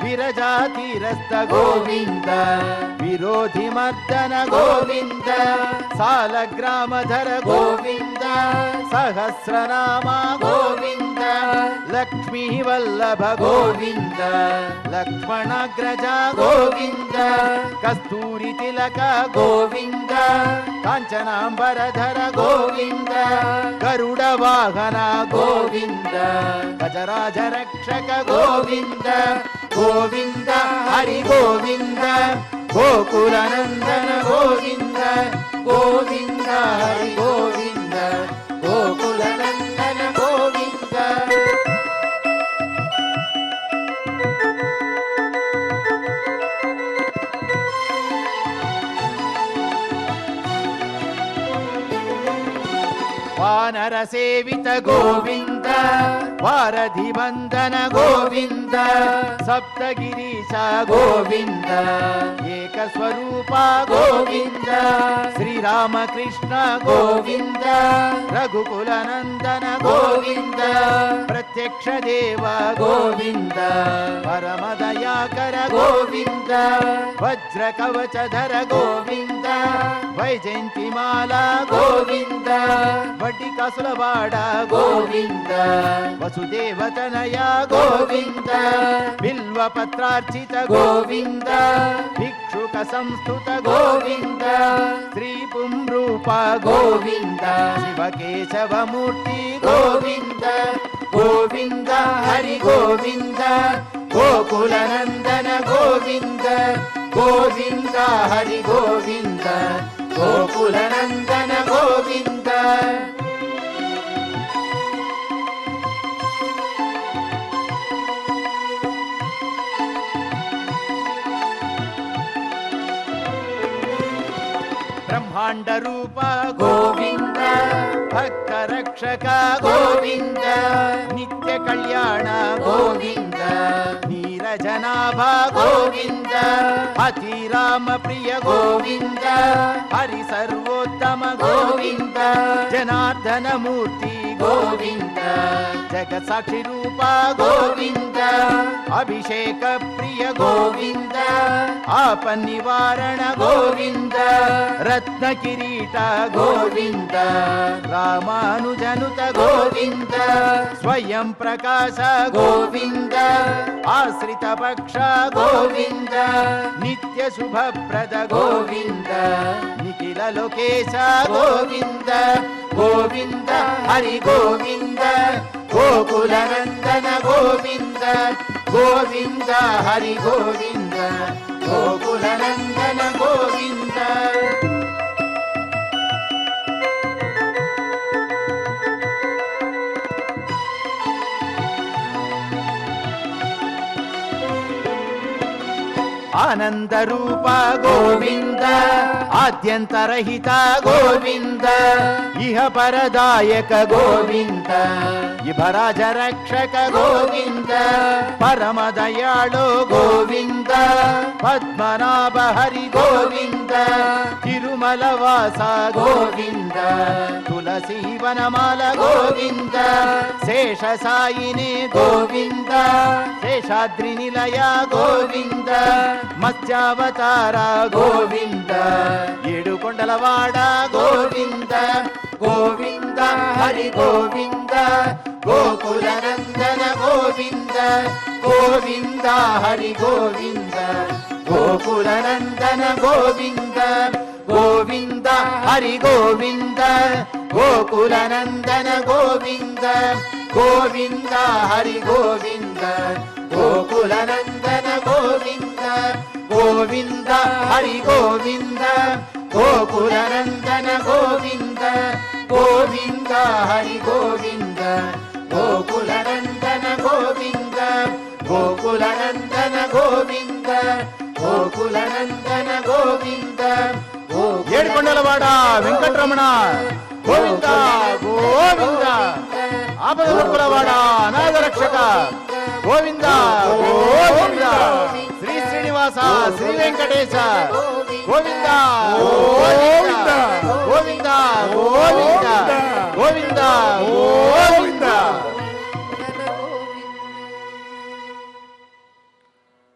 విరజాతిరస్త గోవింద విరోధి మర్దన గోవింద సాలగ్రామధర గోవింద సహస్రనామ గోవింద లక్ష్మీ వల్లభ గోవింద లక్ష్మణాగ్రజ గోవింద కస్తూరి తిలక గోవింద కాంచనాంబరధర గోవింద గరుడ వాహన గోవింద గజరాజ రక్షక గోవింద గోవింద హరి గోవింద గోకుల నందన గోవింద గోవింద హరి గోవింద గోకుల నందన గోవింద వానర సేవిత గోవింద వారధి వందన గోవింద సప్తగిరీశ గోవింద ఏక స్వరూప గోవింద శ్రీరామకృష్ణ గోవింద రఘుకుల నందన గోవింద ప్రత్యక్ష దేవ గోవింద పరమ దయాకర గోవింద వజ్ర కవచధర గోవింద వైజయంతిమాల గోవింద వడ్డి కసులవాడ గోవింద వసుదేవతనయ గోవింద బిల్వ పత్రార్చిత గోవింద భిక్షుక సంస్థుత గోవింద శ్రీ పుంరూప గోవింద శివకేశవమూర్తి గోవింద గోవింద హరి గోవింద గోకుల నందన గోవింద గోవింద హరి గోవింద గోకుల నందన గోవింద బ్రహ్మాండ రూప గోవింద భక్త రక్షక గోవింద నిత్య కళ్యాణ గోవింద నీరజనాభ గోవింద అతిరామ ప్రియ గోవింద హరి సర్వోత్తమ గోవింద జనార్దన మూర్తి గోవింద జగత్ సాక్షి రూప గోవింద అభిషేక ప్రియ గోవింద ఆపన్ నివారణ గోవింద రత్న కిరీట గోవింద రామానుజనుత గోవింద స్వయం ప్రకాశ గోవింద ఆశ్రిత పక్ష గోవింద నిత్య శుభప్రద గోవింద నిఖిల లోకేశ గోవింద గోవింద హరి గోవింద గోకుల నందన గోవింద గోవింద హరి గోవింద గోకుల నందన గోవింద ఆనంద రూప గోవింద ఆద్యంతరహిత గోవింద ఇహ పరదాయక గోవింద ఇభరాజ రక్షక గోవింద పరమదయాళు గోవింద పద్మనాభ హరి గోవింద తిరుమల వాస గోవింద తులసి వనమాల గోవింద శేష సాయిని గోవింద శేషాద్రి నిలయ గోవింద మత్స్యావతార గోవింద ఏడుకొండలవాడ గోవింద గోవింద హరి గోవింద గోకుల నందన గోవింద గోవింద హరి గోవింద గోకుల నందన గోవింద గోవింద హరి గోవింద గోకుల నందన గోవింద గోవింద హరి గోవింద గోకుల నందన గోవింద గోవింద హరి గోవింద గోకుల నందన గోవింద గోవింద హరి గోవింద గోకుల నందన గోవింద గోకుల నందన గోవింద గోకుల నందన గోవింద ఏడుకొండలవాడ వెంకటరమణ గోవింద గోవింద ఆపదముక్కులవాడ అనాథరక్షక గోవింద గోవింద శ్రీ శ్రీనివాస శ్రీ వెంకటేశ గోవింద గోవింద గోవింద గోవింద గోవింద గోవింద.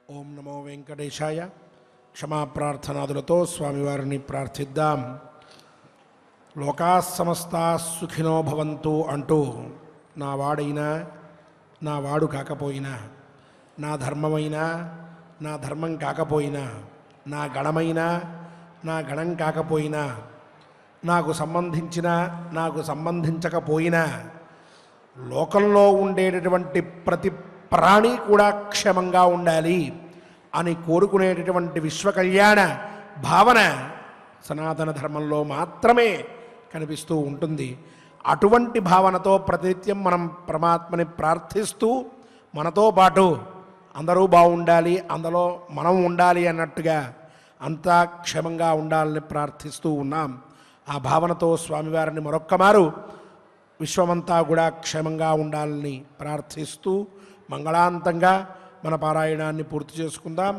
ఓం నమో వెంకటేశాయ. క్షమాప్రార్థనాదులతో స్వామివారిని ప్రార్థిద్దాం. లోకా సమస్తా సుఖినో భవంతు అంటూ నా వాడైనా నా వాడు కాకపోయినా, నా ధర్మమైనా నా ధర్మం కాకపోయినా, నా గణమైనా నా గణం కాకపోయినా, నాకు సంబంధించిన నాకు సంబంధించకపోయినా, లోకంలో ఉండేటటువంటి ప్రతి ప్రాణి కూడా క్షేమంగా ఉండాలి అని కోరుకునేటటువంటి విశ్వకళ్యాణ భావన సనాతన ధర్మంలో మాత్రమే కనిపిస్తూ ఉంటుంది. అటువంటి భావనతో ప్రతినిత్యం మనం పరమాత్మని ప్రార్థిస్తూ మనతో పాటు అందరూ బాగుండాలి, అందులో మనం ఉండాలి అన్నట్టుగా అంతా క్షేమంగా ఉండాలని ప్రార్థిస్తూ ఉన్నాం. ఆ భావనతో స్వామివారిని మరొక్కమారు విశ్వమంతా కూడా క్షేమంగా ఉండాలని ప్రార్థిస్తూ మంగళాంతంగా మన పారాయణాన్ని పూర్తి చేసుకుందాం.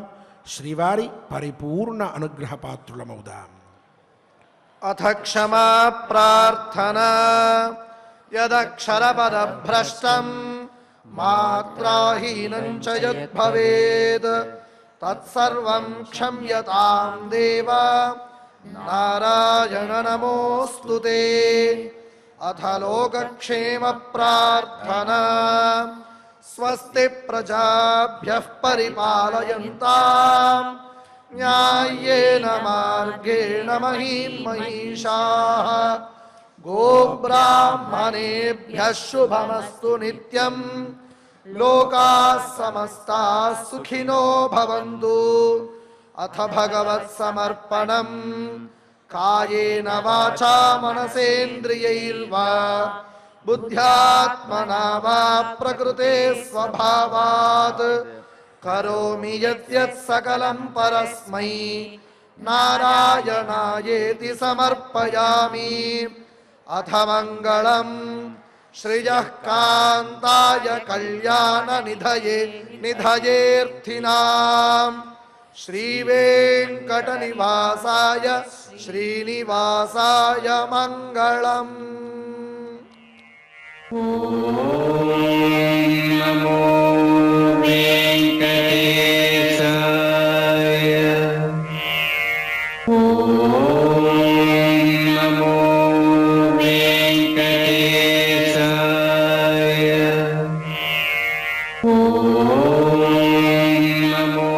శ్రీవారి పరిపూర్ణ అనుగ్రహ పాత్రులమవుదాం. అథ క్షమా ప్రార్థనా యదక్షరపదభ్రష్టం మాత్రాహీనం చ యద్భవేత్ తత్సర్వం క్షమ్యతాం దేవ నారాయణ నమోస్తుతే. అథ లోకక్షేమ ప్రార్థనా స్వస్తి ప్రజాభ్యః పరిపాలయంతాం న్యాయేన మార్గేణ మహీం మహిషాః గోబ్రాహ్మణేభ్యః శుభమస్తు నిత్యం లోకాః సమస్తాః సుఖినో భవంతు. అథ భగవత్ సమర్పణం కాయేన వాచా మనసేంద్రియైర్వా బుద్ధ్యాత్మనా వా ప్రకృతే స్వభావాత్ కరోమి యత్ సకలం పరస్మై నారాయణాయేతి సమర్పయామి. అథ మంగళం శ్రియః కాంతాయ కళ్యాణ నిధయేర్థినాం శ్రీవేంకట నివాసాయ శ్రీనివాసాయ మంగళం. నమో వెంకటేశాయ. నమో వెంకటేశాయ. నమో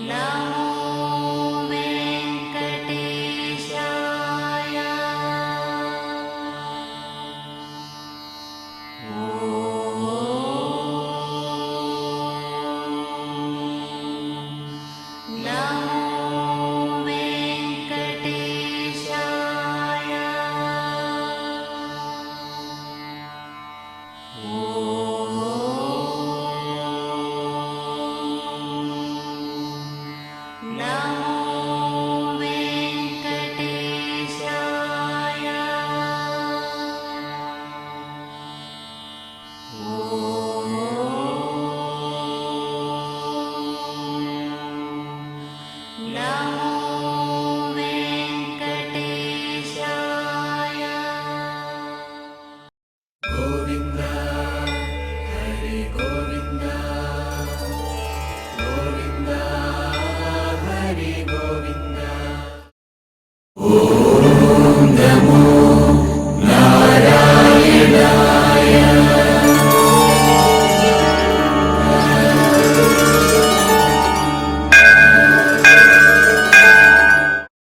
నమో వెంకటేశాయ. ఓం